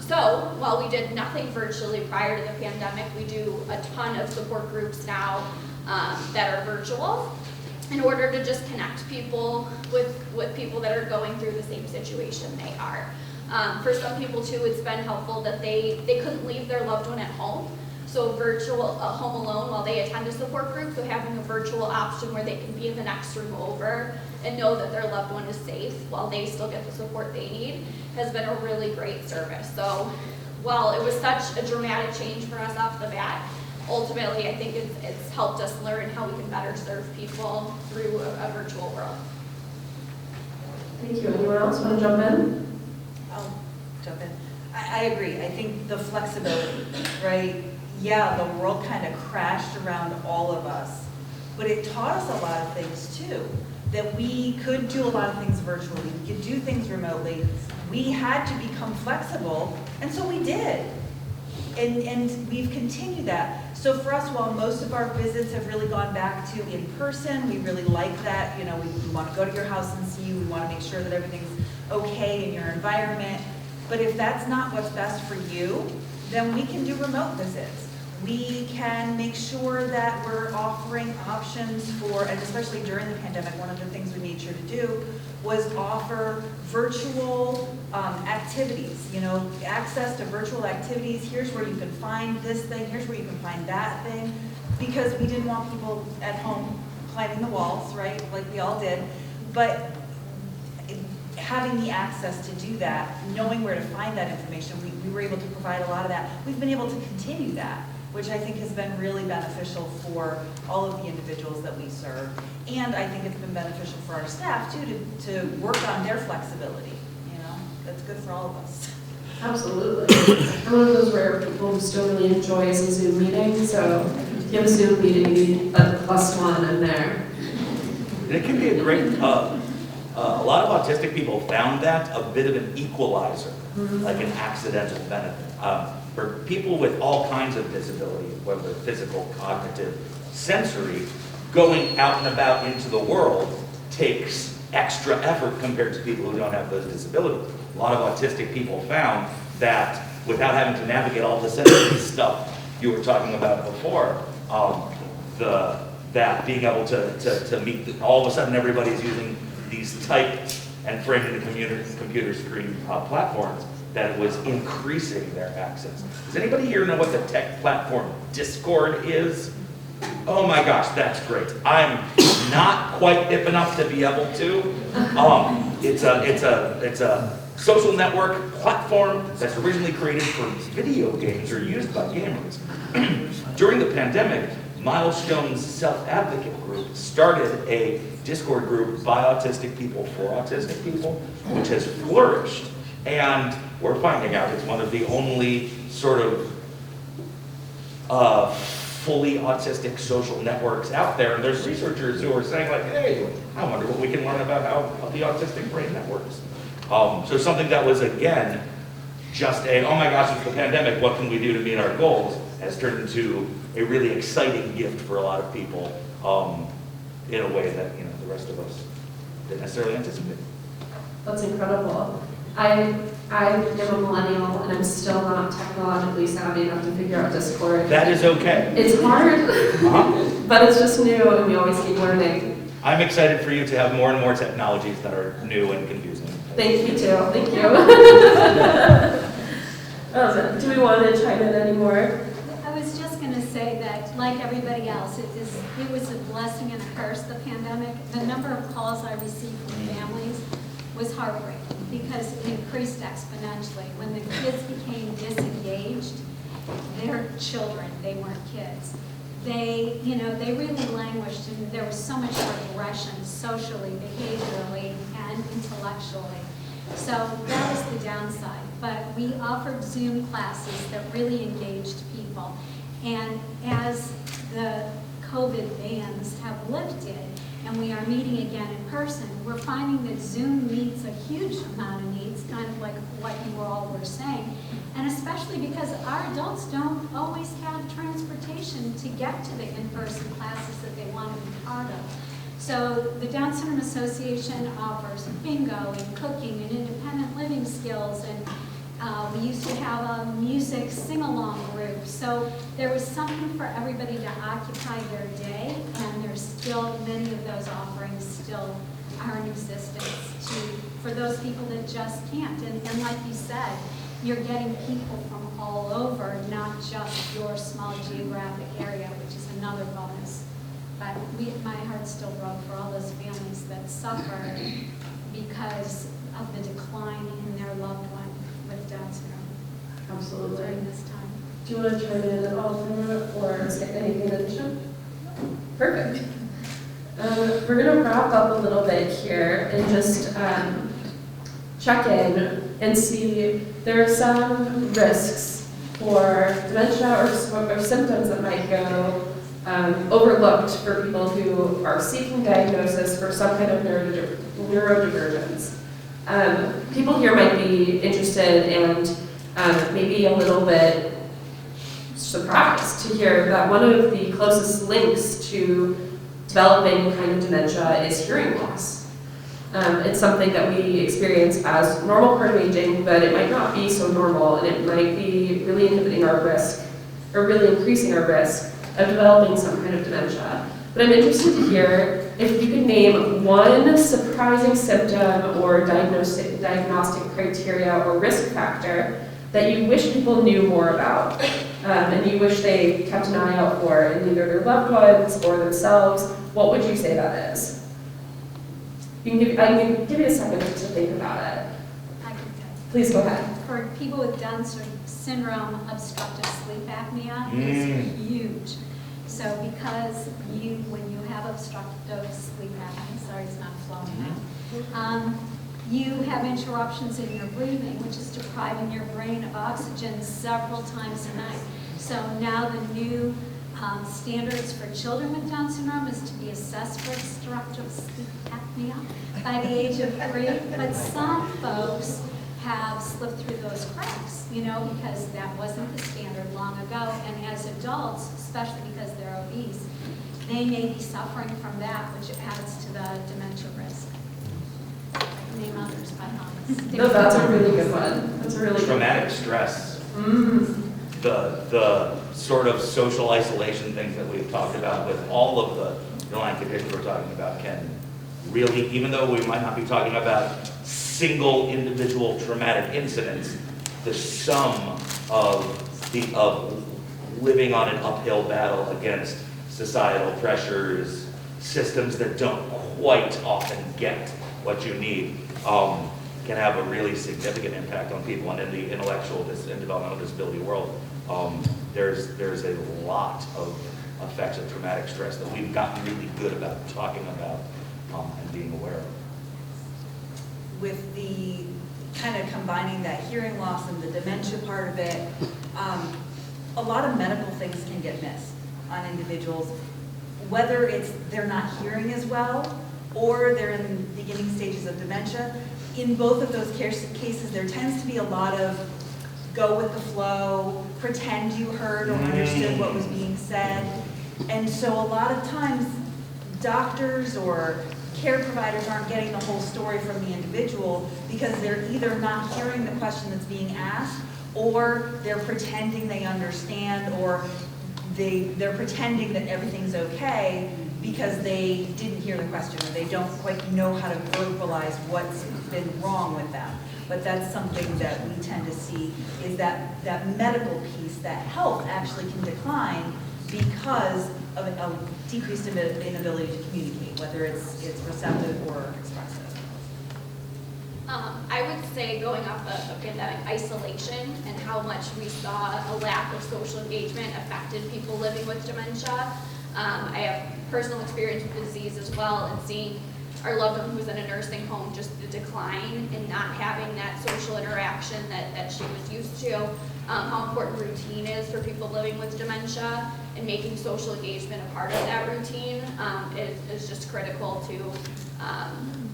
So while we did nothing virtually prior to the pandemic, we do a ton of support groups now that are virtual in order to just connect people with people that are going through the same situation they are. For some people too, it's been helpful that they couldn't leave their loved one at home. So virtual home alone while they attend a support group, so having a virtual option where they can be in the next room over and know that their loved one is safe while they still get the support they need has been a really great service. So while it was such a dramatic change for us off the bat, ultimately I think it's helped us learn how we can better serve people through a virtual world. Thank you. Anyone else want to jump in? I'll jump in. I agree. I think the flexibility, right? Yeah, the world kind of crashed around all of us, but it taught us a lot of things too, that we could do a lot of things virtually, we could do things remotely. We had to become flexible, and so we did. And we've continued that. So for us, while most of our visits have really gone back to in person, we really like that. We want to go to your house and see you. We want to make sure that everything's okay in your environment. But if that's not what's best for you, then we can do remote visits. We can make sure that we're offering options for, and especially during the pandemic, one of the things we made sure to do was offer virtual activities, access to virtual activities. Here's where you can find this thing, here's where you can find that thing, because we didn't want people at home climbing the walls, right, like we all did. But having the access to do that, knowing where to find that information, we were able to provide a lot of that. We've been able to continue that, which I think has been really beneficial for all of the individuals that we serve. And I think it's been beneficial for our staff too, to work on their flexibility. That's good for all of us. Absolutely. I'm one of those rare people who still really enjoys a Zoom meeting, so if you have a Zoom meeting, you need a +1, I'm there. It can be a great, a lot of autistic people found that a bit of an equalizer, like an accidental benefit. For people with all kinds of disabilities, whether physical, cognitive, sensory, going out and about into the world takes extra effort compared to people who don't have those disabilities. A lot of autistic people found that without having to navigate all the sensory stuff you were talking about before, that being able to meet, all of a sudden everybody's using these typed and framed in the computer screen platforms, that it was increasing their access. Does anybody here know what the tech platform Discord is? Oh my gosh, that's great. I'm not quite hip enough to be able to. It's a social network platform that's originally created for video games or used by gamers. During the pandemic, Milestone's self-advocate group started a Discord group by autistic people for autistic people, which has flourished And we're finding out it's one of the only sort of fully autistic social networks out there. And there's researchers who are saying like, hey, I wonder what we can learn about how the autistic brain networks. So something that was, again, just a, oh my gosh, it's the pandemic, what can we do to meet our goals, has turned into a really exciting gift for a lot of people in a way that, you know, the rest of us didn't necessarily anticipate. That's incredible. I am a millennial and I'm still not technologically savvy enough to figure out Discord. That is okay. It's hard, Uh-huh. but it's just new and we always keep learning. I'm excited for you to have more and more technologies that are new and confusing. Thank you too. Thank you. Do we want to chime in anymore? I was just going to say that, like everybody else, it was a blessing and a curse, the pandemic. The number of calls I received from families was heartbreaking because it increased exponentially. When the kids became disengaged, they're children, they weren't kids. They really languished, and there was so much regression socially, behaviorally, and intellectually. So that was the downside. But we offered Zoom classes that really engaged people. And as the COVID bans have lifted, and we are meeting again in person, we're finding that Zoom meets a huge amount of needs, kind of like what you all were saying. And especially because our adults don't always have transportation to get to the in-person classes that they want to be part of. So the Down Syndrome Association offers bingo and cooking and independent living skills, and we used to have a music sing-along group. So there was something for everybody to occupy their day, and there's still many of those offerings still are in existence for those people that just can't. And like you said, you're getting people from all over, not just your small geographic area, which is another bonus. But my heart still broke for all those families that suffer because of the decline in their loved one with Down syndrome. Absolutely. During this time. Do you want to chime in at all, or say anything in addition? Perfect. We're going to wrap up a little bit here and just check in and see there are some risks for dementia or symptoms that might go overlooked for people who are seeking diagnosis for some kind of neurodivergence. People here might be interested and maybe a little bit surprised to hear that one of the closest links to developing kind of dementia is hearing loss. It's something that we experience as normal part of aging, but it might not be so normal, and it might be really inhibiting our risk, or really increasing our risk of developing some kind of dementia. But I'm interested to hear if you could name one surprising symptom or diagnostic criteria or risk factor that you wish people knew more about, and you wish they kept an eye out for in either their loved ones or themselves. What would you say that is? I can give you a second to think about it. I can go. Please go ahead. For people with Down syndrome, obstructive sleep apnea is huge. So because when you have obstructive sleep apnea, sorry, it's not flowing now, you have interruptions in your breathing, which is depriving your brain of oxygen several times a night. So now the new standards for children with Down syndrome is to be assessed for obstructive sleep apnea by the age of 3. But some folks have slipped through those cracks, because that wasn't the standard long ago. And as adults, especially because they're obese, they may be suffering from that, which adds to the dementia risk. I can name others, but No, that's a really good one. That's a really good Traumatic one. stress. The sort of social isolation things that we've talked about with all of the underlying conditions we're talking about can really, even though we might not be talking about single individual traumatic incidents, the sum of living on an uphill battle against societal pressures, systems that don't quite often get what you need, can have a really significant impact on people. And in the intellectual and developmental disability world, there's a lot of effects of traumatic stress that we've gotten really good about talking about and being aware of. With the kind of combining that hearing loss and the dementia part of it, a lot of medical things can get missed on individuals, whether it's they're not hearing as well or they're in beginning stages of dementia. In both of those cases, there tends to be a lot of go with the flow, pretend you heard or understood what was being said. And so a lot of times, doctors or care providers aren't getting the whole story from the individual because they're either not hearing the question that's being asked, or they're pretending they understand, or they're pretending that everything's okay because they didn't hear the question, or they don't quite know how to verbalize what's been wrong with them. But that's something that we tend to see, is that medical piece, that health actually can decline because of a decreased inability to communicate, whether it's receptive or expressive. I would say going off the pandemic isolation and how much we saw a lack of social engagement affected people living with dementia. I have personal experience with the disease as well, and seeing our loved one who was in a nursing home, just the decline in not having that social interaction that she was used to, how important routine is for people living with dementia, and making social engagement a part of that routine is just critical to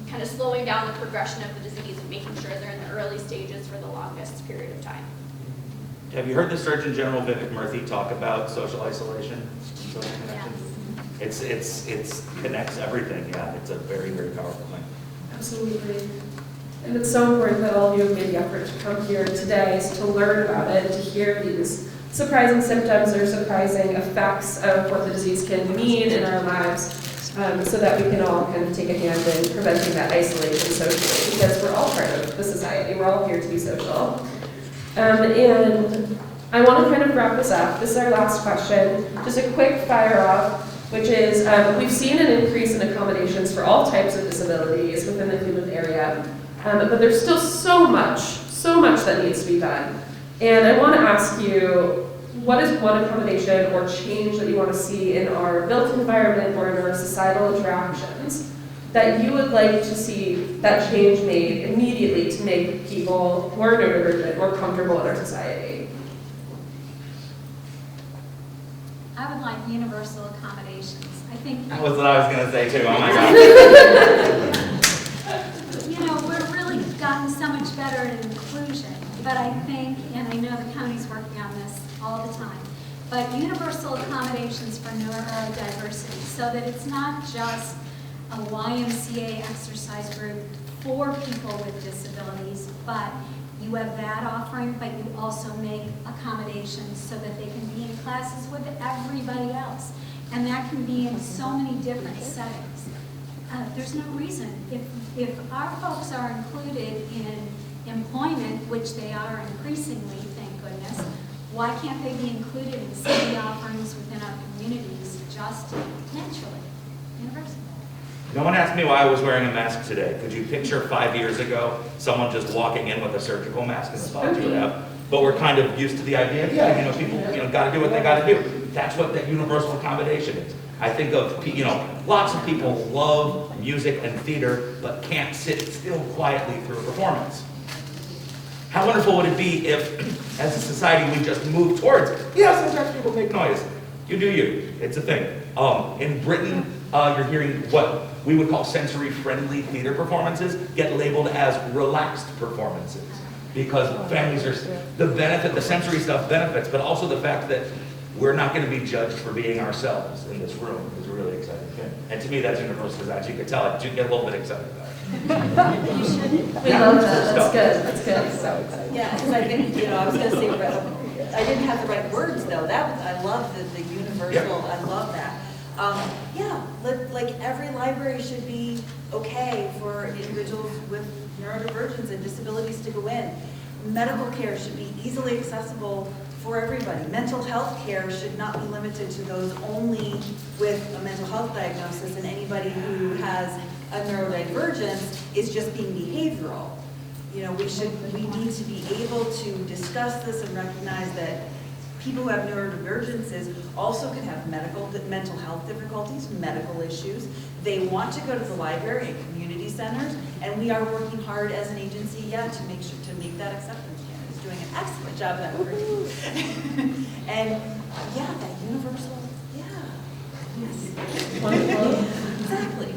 kind of slowing down the progression of the disease and making sure they're in the early stages for the longest period of time. Have you heard the Surgeon General Vivek Murthy talk about social isolation and social connection? It's connects everything. Yeah, it's a very, very powerful thing. Absolutely. And it's so important that all of you have made the effort to come here today to learn about it, to hear these surprising symptoms or surprising effects of what the disease can mean in our lives, so that we can all kind of take a hand in preventing that isolation socially, because we're all part of the society. We're all here to be social. And I want to kind of wrap this up. This is our last question. Just a quick fire off, which is we've seen an increase in accommodations for all types of disabilities within the Cleveland area, but there's still so much that needs to be done. And I want to ask you, what is one accommodation or change that you want to see in our built environment or in our societal interactions that you would like to see that change made immediately to make people who are neurodivergent more comfortable in our society? I would like universal accommodations. I think, That was what I was going to say too. Oh my God. you know, we're really gotten so much better at inclusion, but I think, and I know the county's working on this all the time, but universal accommodations for neurodiversity, so that it's not just a YMCA exercise group for people with disabilities, but you have that offering, but you also make accommodations so that they can be in classes with everybody else. And that can be in so many different settings. There's no reason. If our folks are included in employment, which they are increasingly, thank goodness, why can't they be included in city offerings within our communities just naturally, universally? No one asked me why I was wearing a mask today. Could you picture 5 years ago someone just walking in with a surgical mask and thought you would have? But we're kind of used to the idea of, yeah, you know, people, got to do what they got to do. That's what that universal accommodation is. I think of, lots of people love music and theater, but can't sit still quietly through a performance. How wonderful would it be if, as a society, we just move towards, yeah, sometimes people make noise. You do you. It's a thing. In Britain, you're hearing what we would call sensory-friendly theater performances get labeled as relaxed performances, because families are, the sensory stuff benefits, but also the fact that we're not going to be judged for being ourselves in this room is a really exciting thing. And to me, that's universal, because as you could tell, I do get a little bit excited about it. We love that. That's good. That's good. So excited. Yeah, because I think, I was going to say, I didn't have the right words though. I love the universal, Yep. I love that. Like every library should be okay for individuals with neurodivergence and disabilities to go in. Medical care should be easily accessible for everybody. Mental health care should not be limited to those only with a mental health diagnosis, and anybody who has a neurodivergence is just being behavioral. We need to be able to discuss this and recognize that People who have neurodivergences also can have mental health difficulties, medical issues. They want to go to the library and community centers, and we are working hard as an agency, to make sure to make that acceptance. Canada's doing an excellent job at that. And that universal, yes. Exactly.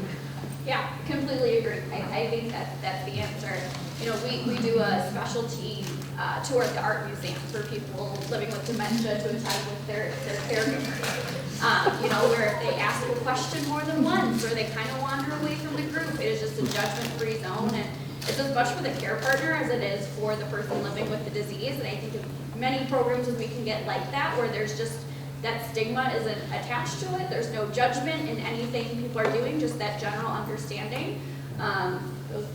Yeah, completely agree. I think that's the answer. You know, we do a specialty tour at the art museum for people living with dementia to attend with their caregivers. You know, where if they ask a question more than once, or they kind of wander away from the group, it is just a judgment-free zone, and it's as much for the care partner as it is for the person living with the disease. And I think as many programs as we can get like that, where there's just that stigma isn't attached to it. There's no judgment in anything people are doing, just that general understanding.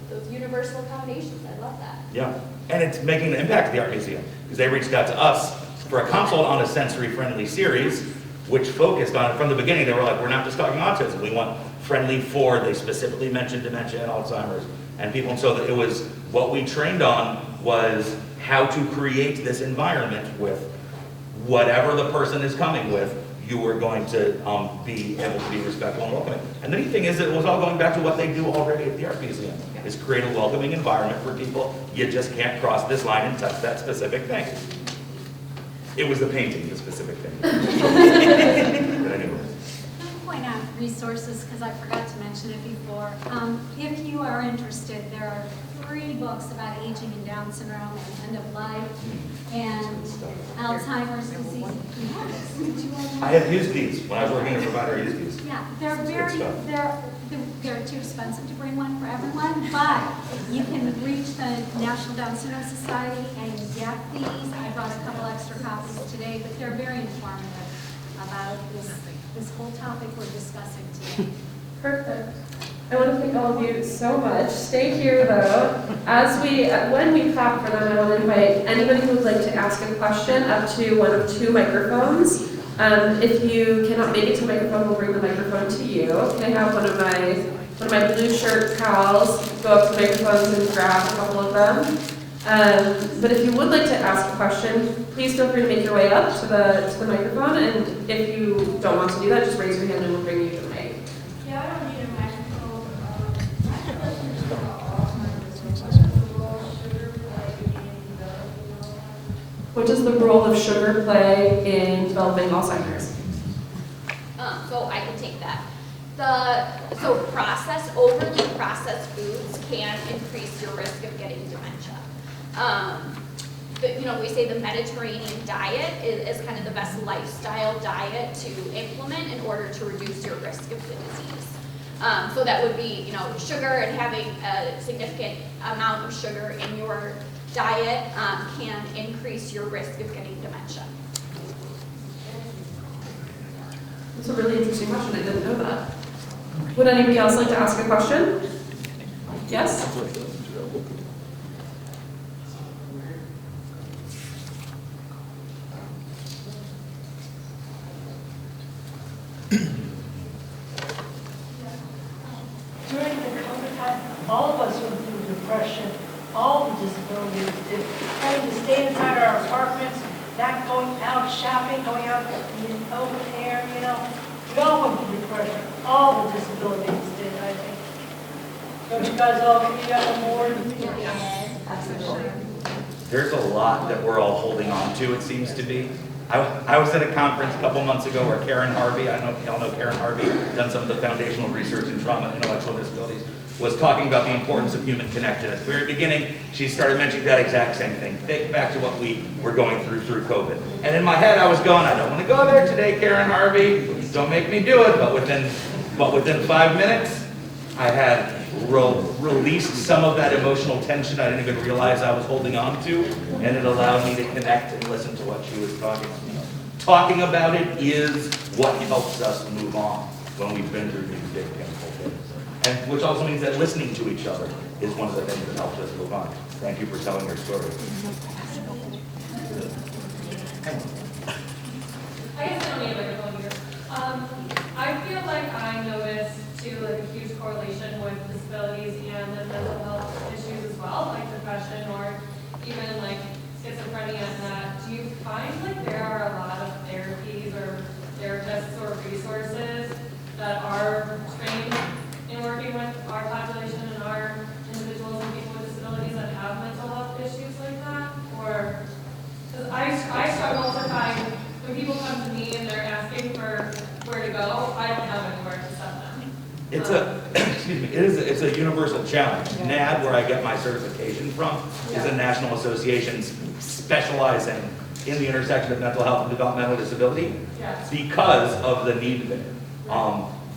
Those universal accommodations, I love that. Yeah, and it's making an impact at the Art Museum, because they reached out to us for a consult on a sensory-friendly series, which focused on, from the beginning, they were like, we're not just talking autism, we want friendly for, they specifically mentioned dementia and Alzheimer's and people, and so that it was, what we trained on was how to create this environment with whatever the person is coming with, you were going to be able to be respectful and welcoming. And the neat thing is, it was all going back to what they do already at the Art Museum, is create a welcoming environment for people. You just can't cross this line and touch that specific thing. It was the painting, the specific thing. But anyway. I'll point out resources, because I forgot to mention it before. If you are interested, there are 3 books about aging and Down syndrome and end of life and Alzheimer's disease. Yes. I have used these. When I was working as a provider, I used these. Yeah, they're It's good very, stuff. they're too expensive to bring one for everyone, but you can reach the National Down Syndrome Society and get these. I brought a couple extra copies today, but they're very informative about this whole topic we're discussing today. Perfect. I want to thank all of you so much. Stay here though. When we clap for them, I want to invite anybody who would like to ask a question up to one of 2 microphones. If you cannot make it to the microphone, we'll bring the microphone to you. Can I have one of my blue shirt pals go up to the microphones and grab a couple of them? But if you would like to ask a question, please feel free to make your way up to the microphone. And if you don't want to do that, just raise your hand and we'll bring you to the mic. Yeah, I don't need a microphone. What does the role of sugar play in developing Alzheimer's? So I can take that. Overly processed foods can increase your risk of getting dementia. We say the Mediterranean diet is kind of the best lifestyle diet to implement in order to reduce your risk of the disease. So that would be, sugar, and having a significant amount of sugar in your diet can increase your risk of getting dementia. That's a really interesting question. I didn't know that. Would anybody else like to ask a question? Yes? During the COVID time, all of us went through depression, all the disabilities did. Having to stay inside our apartments, not going out shopping, going out in the open air, We all went through depression. All the disabilities did, I think. Don't you guys all agree on the board? Yes, absolutely. There's a lot that we're all holding on to, it seems to be. I was at a conference a couple months ago where Karen Harvey, I don't know if y'all know Karen Harvey, done some of the foundational research in trauma and intellectual disabilities, was talking about the importance of human connection. At the very beginning, she started mentioning that exact same thing. Think back to what we were going through COVID. And in my head, I was going, I don't want to go there today, Karen Harvey. Don't make me do it. But within 5 minutes, I had released some of that emotional tension I didn't even realize I was holding on to, and it allowed me to connect and listen to what she was talking about. Talking about it is what helps us move on when we've been through these big painful things. And which also means that listening to each other is one of the things that helps us move on. Thank you for telling your story. I guess I don't need a microphone here. I feel like I noticed too, like a huge correlation with disabilities and the mental health issues as well, like depression or even like schizophrenia and that. Do you find like there are a lot it's a universal challenge. NAD, where I get my certification from, is a national association specializing in the intersection of mental health and developmental disability Yes. because of the need there.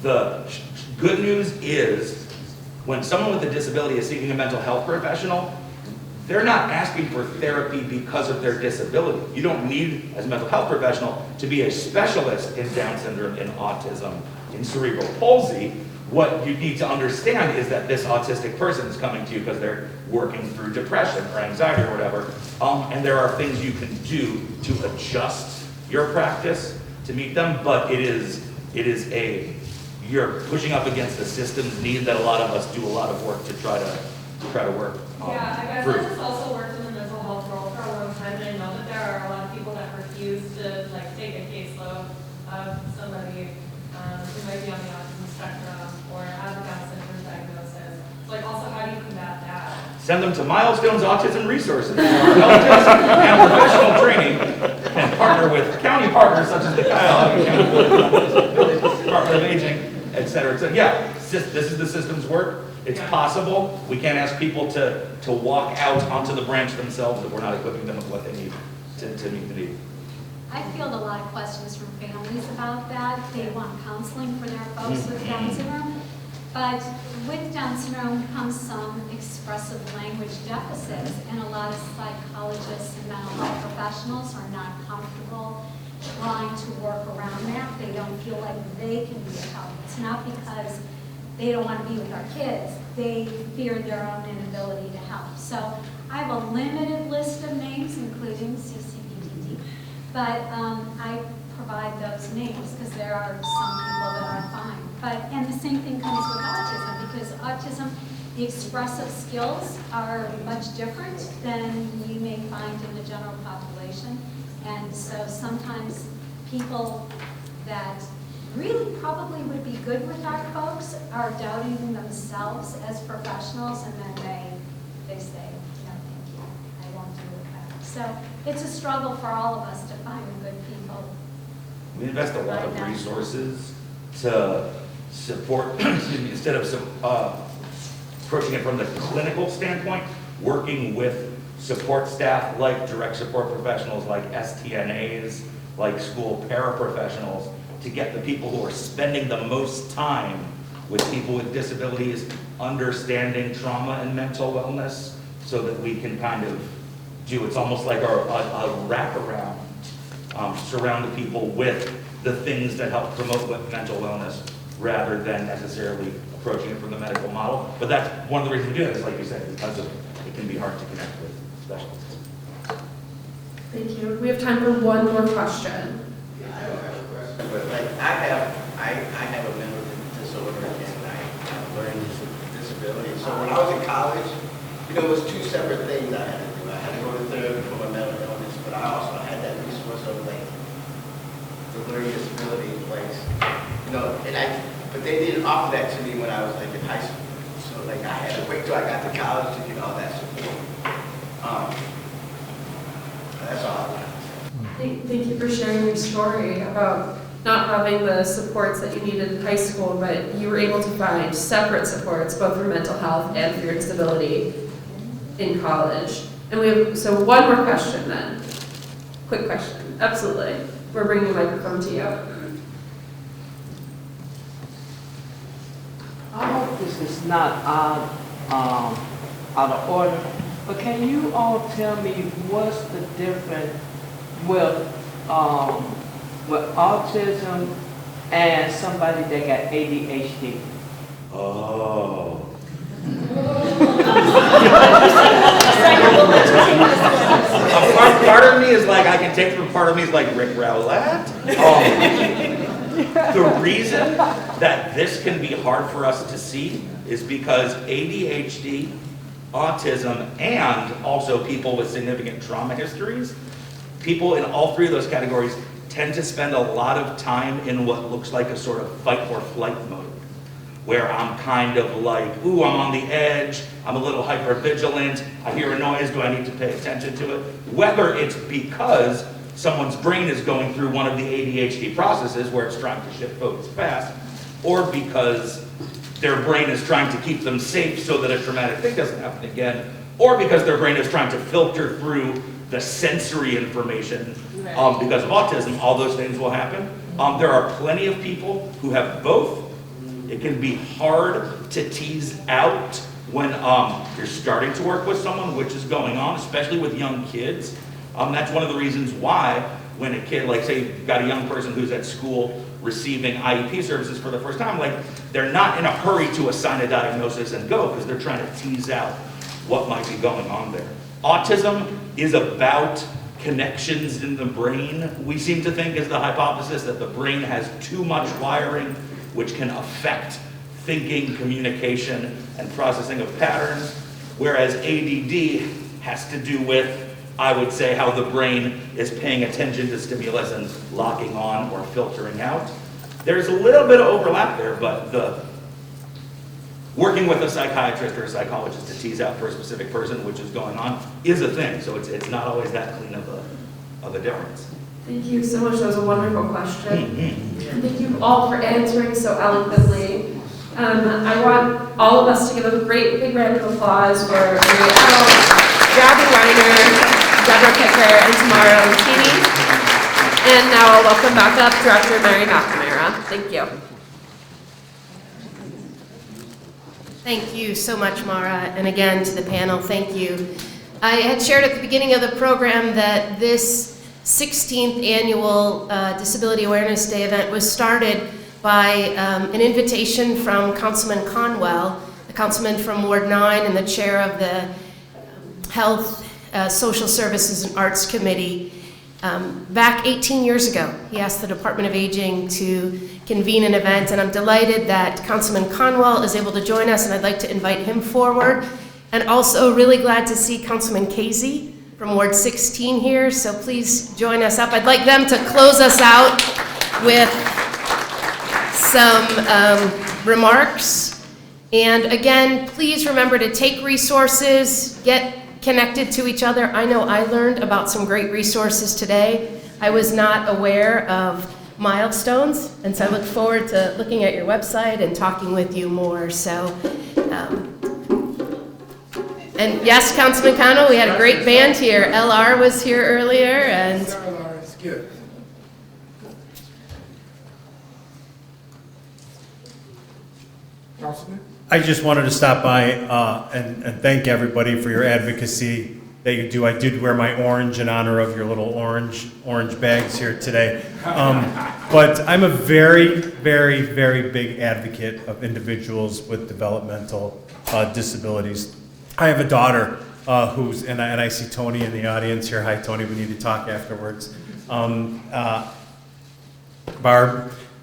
The good news is when someone with a disability is seeking a mental health professional, they're not asking for therapy because of their disability. You don't need, as a mental health professional, to be a specialist in Down syndrome, in autism, in cerebral palsy. What you need to understand is that this autistic person is coming to you because they're working through depression or anxiety or whatever, and there are things you can do to adjust your practice to meet them, but you're pushing up against the system's need that a lot of us do a lot of work to try to work Yeah, I guess through. I just also worked in the mental health world for a long time, and I know that there are a lot of people that refuse to like take a caseload of somebody who might be on the autism spectrum or has a Down syndrome diagnosis. So like also how do you combat that? Send them to Milestones Autism Resources for our help desk and professional training, and partner with county partners such as the Cuyahoga County Department of Aging, et cetera, et cetera. Yeah, this is the system's work. It's possible. We can't ask people to walk out onto the branch themselves if we're not equipping them with what they need to meet the need. I field a lot of questions from families about that. They want counseling for their folks with Down syndrome. But with Down syndrome comes some expressive language deficits, and a lot of psychologists and mental health professionals are not comfortable trying to work around that. They don't feel like they can be of help. It's not because they don't want to be with our kids. They fear their own inability to help. So I have a limited list of names, including CCPTD, but I provide those names because there are some people that are fine. And the same thing comes with autism, because autism, the expressive skills are much different than you may find in the general population. And so sometimes people that really probably would be good with our folks are doubting themselves as professionals, and then they say, no, thank you, I won't do it better. So it's a struggle for all of us to find good people. We invest a lot of resources to support, excuse me, instead of approaching it from the clinical standpoint, working with support staff like direct support professionals, like STNAs, like school paraprofessionals, to get the people who are spending the most time with people with disabilities understanding trauma and mental wellness, so that we can kind of it's almost like a wraparound, surround the people with the things that help promote mental wellness, rather than necessarily approaching it from the medical model. But that's one of the reasons we do that, is like you said, because it can be hard to connect with specialists. Thank you. We have time for one more question. I don't have a question, but like I have a mental disorder and I have learning disability. So when I was in college, it was two separate things I had to do. I had to go to therapy for my mental illness, but I also had that resource of like the learning disability place. But they didn't offer that to me when I was like in high school. So like I had to wait till I got to college to get all that support. That's all I want. Thank you for sharing your story about not having the supports that you needed in high school, but you were able to find separate supports, both for mental health and for your disability in college. And so one more question then. Quick question. Absolutely. We're bringing the microphone to you. I hope this is not out of order, but can you all tell me what's the difference with autism and somebody that got ADHD? Oh. Part of me is like, I can take from, part of me is like Rick Rowlett. The reason that this can be hard for us to see is because ADHD, autism, and also people with significant trauma histories, people in all three of those categories tend to spend a lot of time in what looks like a sort of fight or flight mode, where I'm kind of like, ooh, I'm on the edge, I'm a little hypervigilant, I hear a noise, do I need to pay attention to it? Whether it's because someone's brain is going through one of the ADHD processes where it's trying to shift focus fast, or because their brain is trying to keep them safe so that a traumatic thing doesn't happen again, or because their brain is trying to filter through the sensory information. Because of autism, all those things will happen. There are plenty of people who have both. It can be hard to tease out when you're starting to work with someone, which is going on, especially with young kids. That's one of the reasons why when a kid, like say you've got a young person who's at school receiving IEP services for the first time, like they're not in a hurry to assign a diagnosis and go, because they're trying to tease out what might be going on there. Autism is about connections in the brain. We seem to think, is the hypothesis, that the brain has too much wiring, which can affect thinking, communication, and processing of patterns, whereas ADD has to do with, I would say, how the brain is paying attention to stimulus and locking on or filtering out. There's a little bit of overlap there, but the working with a psychiatrist or a psychologist to tease out for a specific person which is going on is a thing, so it's not always that clean of a difference. Thank you so much. That was a wonderful question. And thank you all for answering so eloquently. I want all of us to give a great big round of applause for Mary Adams, Gabby Weiner, Deborah Picker, and Tamara Lucchini. And now I'll welcome back up Director Mary McNamara. Thank you. Thank you so much, Mara, and again to the panel, thank you. I had shared at the beginning of the program that this 16th annual Disability Awareness Day event was started by an invitation from Councilman Conwell, the councilman from Ward 9 and the chair of the Health, Social Services and Arts Committee. Back 18 years ago, he asked the Department of Aging to convene an event, and I'm delighted that Councilman Conwell is able to join us, and I'd like to invite him forward. And also really glad to see Councilman Casey from Ward 16 here, so please join us up. I'd like them to close us out with some remarks. And again, please remember to take resources, get connected to each other. I know I learned about some great resources today. I was not aware of milestones, and so I look forward to looking at your website and talking with you more. So, and yes, Councilman Cano, we had a great band here. LR was here earlier, and LR is good. Councilman? I just wanted to stop by and thank everybody for your advocacy that you do. I did wear my orange in honor of your little orange bags here today. But I'm a very, very, very big advocate of individuals with developmental disabilities. I have a daughter who's, and I see Tony in the audience here. Hi, Tony, we need to talk afterwards. Barb,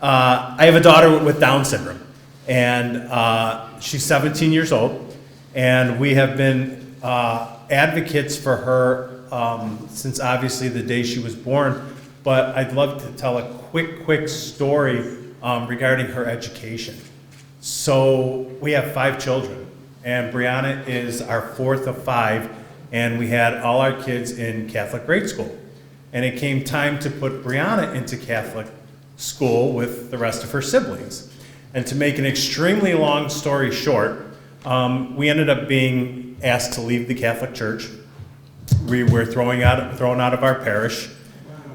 I have a daughter with Down syndrome. And she's 17 years old, and we have been advocates for her since obviously the day she was born. But I'd love to tell a quick story regarding her education. So we have 5 children, and Brianna is our 4th of 5, and we had all our kids in Catholic grade school. And it came time to put Brianna into Catholic school with the rest of her siblings. And to make an extremely long story short, we ended up being asked to leave the Catholic Church. We were thrown out of our parish,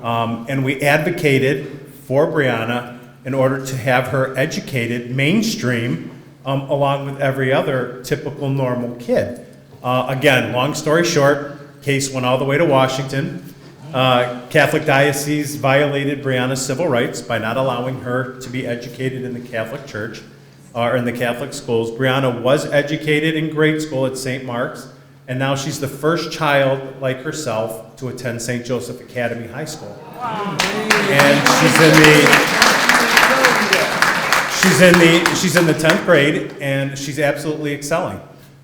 and we advocated for Brianna in order to have her educated mainstream along with every other typical normal kid. Again, long story short, case went all the way to Washington. Catholic Diocese violated Brianna's civil rights by not allowing her to be educated in the Catholic Church or in the Catholic schools. Brianna was educated in grade school at St. Mark's, and now she's the first child like herself to attend St. Joseph Academy High School. Wow. And she's in the 10th grade, and she's absolutely excelling.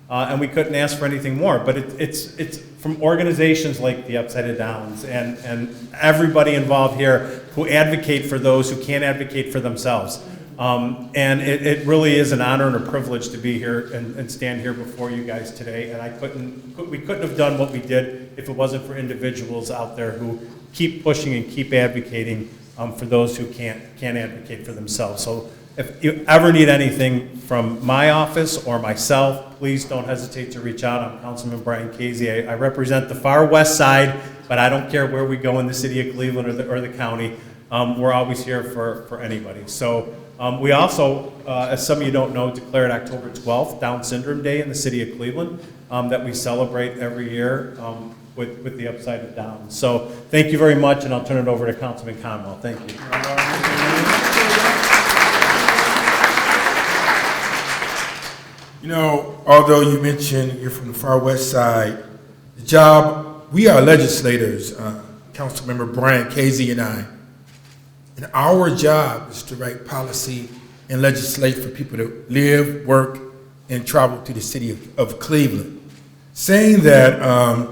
And we couldn't ask for anything more, but it's from organizations like the Upside Downs and everybody involved here who advocate for those who can't advocate for themselves. And it really is an honor and a privilege to be here and stand here before you guys today. And we couldn't have done what we did if it wasn't for individuals out there who keep pushing and keep advocating for those who can't advocate for themselves. So if you ever need anything from my office or myself, please don't hesitate to reach out. I'm Councilman Brian Casey. I represent the far west side, but I don't care where we go in the city of Cleveland or the county. We're always here for anybody. So we also, as some of you don't know, declared October 12th Down Syndrome Day in the city of Cleveland that we celebrate every year with the Upside of Down. So thank you very much, and I'll turn it over to Councilman Conwell. Thank you. You know, although you mentioned you're from the far west side, the job, we are legislators, Councilmember Brian Casey and I, and our job is to write policy and legislate for people to live, work, and travel to the city of Cleveland. Saying that, I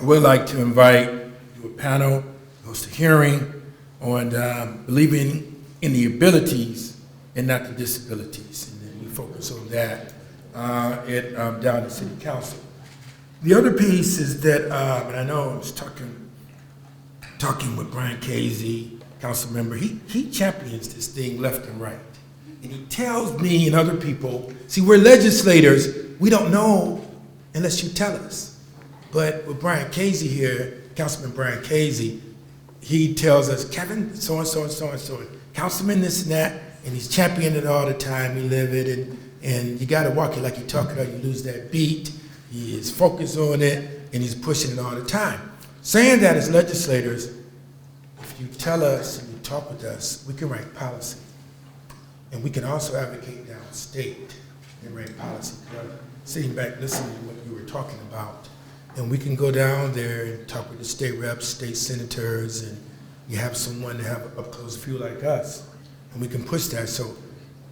would like to invite you a panel, host a hearing on believing in the abilities and not the disabilities. And then we focus on that down at City Council. The other piece is that, and I know I was talking with Brian Casey, council member, he champions this thing left and right. And he tells me and other people, see, we're legislators, we don't know unless you tell us. But with Brian Casey here, Councilman Brian Casey, he tells us, Kevin, so-and-so and so-and-so, councilman this and that, and he's championing it all the time, we live it, and you gotta walk it like you talk it or you lose that beat. He is focused on it, and he's pushing it all the time. Saying that as legislators, if you tell us and you talk with us, we can write policy. And we can also advocate downstate and write policy. Sitting back listening to what you were talking about, and we can go down there and talk with the state reps, state senators, and you have someone to have up close view like us, and we can push that. So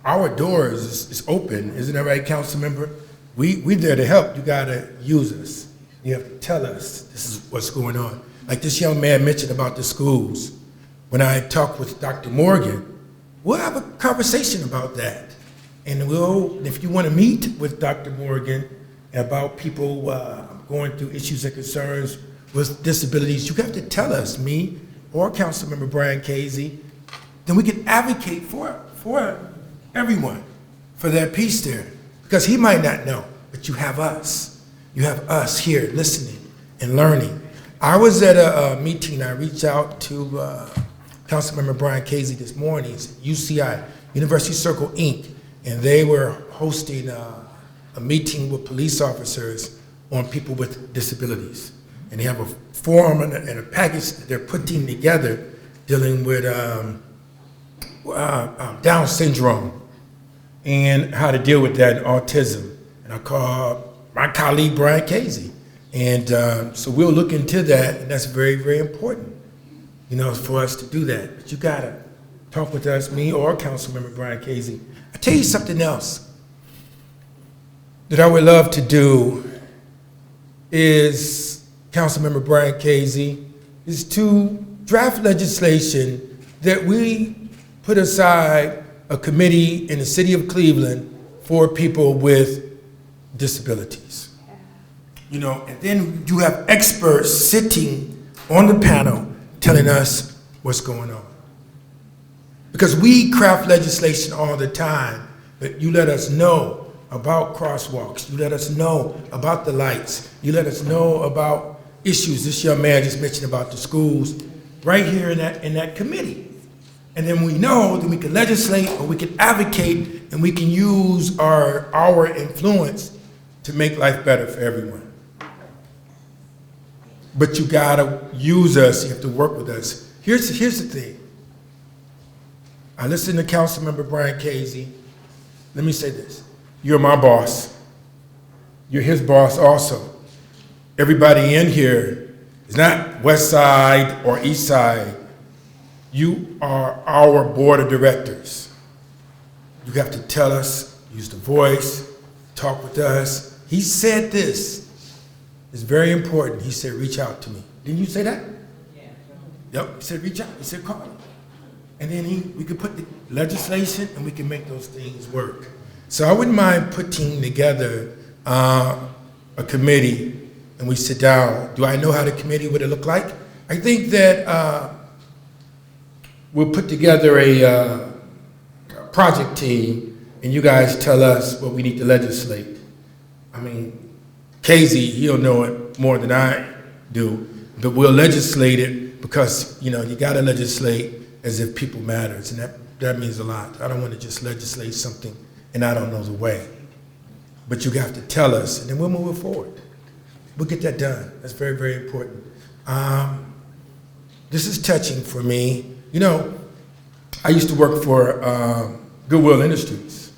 our door is open, isn't that right, council member? We're there to help. You gotta use us. You have to tell us this is what's going on. Like this young man mentioned about the schools. When I talked with Dr. Morgan, we'll have a conversation about that. And if you want to meet with Dr. Morgan about people going through issues and concerns with disabilities, you have to tell us, me or Councilmember Brian Casey, then we can advocate for everyone for that piece there. Because he might not know, but you have us. You have us here listening and learning. I was at a meeting, I reached out to Councilmember Brian Casey this morning, UCI, University Circle, Inc., and they were hosting a meeting with police officers on people with disabilities. And they have a forum and a package that they're putting together dealing with Down syndrome and how to deal with that, and autism. And I called my colleague Brian Casey. And so we'll look into that, and that's very, very important, you know, for us to do that. But you gotta talk with us, me or Councilmember Brian Casey. I'll tell you something else that I would love to do is, Councilmember Brian Casey, is to draft legislation that we put aside a committee in the city of Cleveland for people with disabilities. You know, and then you have experts sitting on the panel telling us what's going on. Because we craft legislation all the time, but you let us know about crosswalks, you let us know about the lights, you let us know about issues. This young man just mentioned about the schools, right here in that committee. And then we know that we can legislate or we can advocate and we can use our influence to make life better for everyone. But you gotta use us, you have to work with us. Here's the thing. I listen to Councilmember Brian Casey. Let me say this. You're my boss. You're his boss also. Everybody in here is not West Side or East Side. You are our board of directors. You have to tell us, use the voice, talk with us. He said this. It's very important. He said, reach out to me. Didn't you say that? Yeah. Yep, he said, reach out. He said, call me. And then we could put the legislation and we can make those things work. So I wouldn't mind putting together a committee and we sit down. Do I know how the committee would look like? I think that we'll put together a project team, and you guys tell us what we need to legislate. I mean, Casey, he'll know it more than I do, but we'll legislate it because, you gotta legislate as if people matters, and that means a lot. I don't want to just legislate something and I don't know the way. But you have to tell us, and then we'll move it forward. We'll get that done. That's very, very important. This is touching for me. I used to work for Goodwill Industries.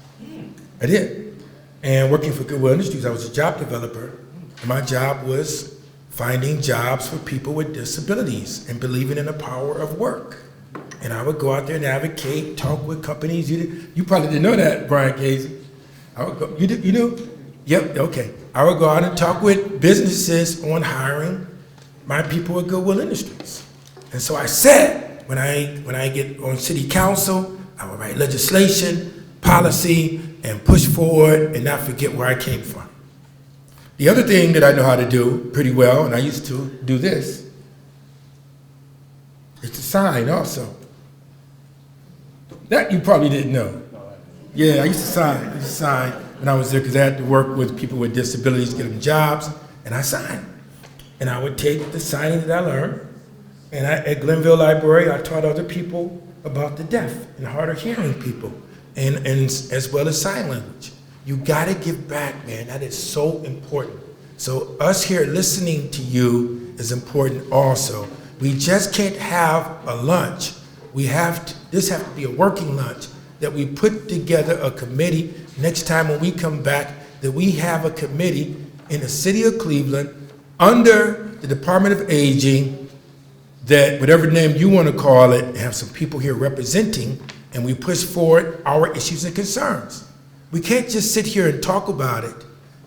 I did. And working for Goodwill Industries, I was a job developer. And my job was finding jobs for people with disabilities and believing in the power of work. And I would go out there and advocate, talk with companies. You probably didn't know that, Brian Casey. I would go, you knew? Yep, okay. I would go out and talk with businesses on hiring my people at Goodwill Industries. And so I said, when I get on city council, I will write legislation, policy, and push forward and not forget where I came from. The other thing that I know how to do pretty well, and I used to do this, is to sign also. That you probably didn't know. Yeah, I used to sign when I was there because I had to work with people with disabilities, get them jobs, and I signed. And I would take the signing that I learned, and at Glenville Library, I taught other people about the deaf and hard of hearing people, and as well as sign language. You gotta give back, man. That is so important. So us here listening to you is important also. We just can't have a lunch. This has to be a working lunch, that we put together a committee next time when we come back, that we have a committee in the city of Cleveland under the Department of Aging, that whatever name you want to call it, have some people here representing, and we push forward our issues and concerns. We can't just sit here and talk about it.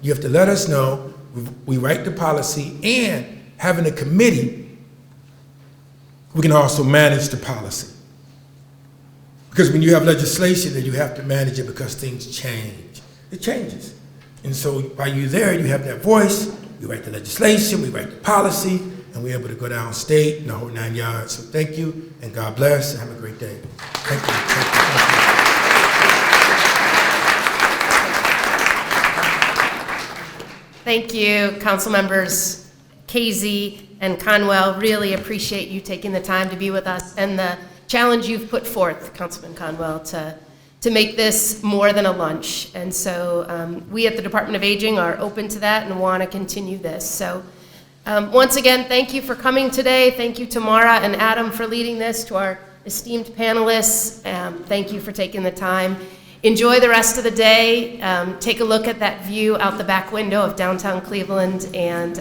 You have to let us know. We write the policy, and having a committee, we can also manage the policy. Because when you have legislation, then you have to manage it because things change. It changes. And so while you're there, you have that voice, we write the legislation, we write the policy, and we're able to go downstate and the whole 9 yards. So thank you, and God bless, and have a great day. Thank you. Thank you, council members Casey and Conwell. Really appreciate you taking the time to be with us and the challenge you've put forth, Councilman Conwell, to make this more than a lunch. And so we at the Department of Aging are open to that and want to continue this. So once again, thank you for coming today. Thank you, Tamara and Adam, for leading this. To our esteemed panelists, thank you for taking the time. Enjoy the rest of the day. Take a look at that view out the back window of downtown Cleveland. And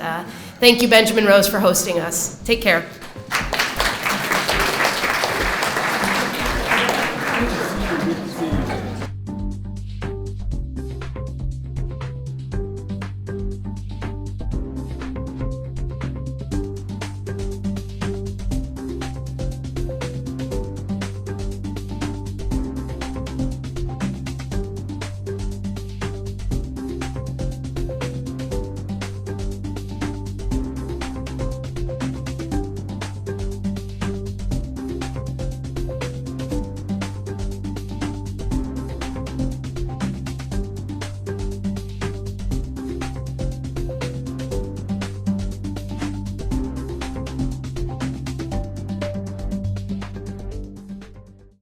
thank you, Benjamin Rose, for hosting us. Take care.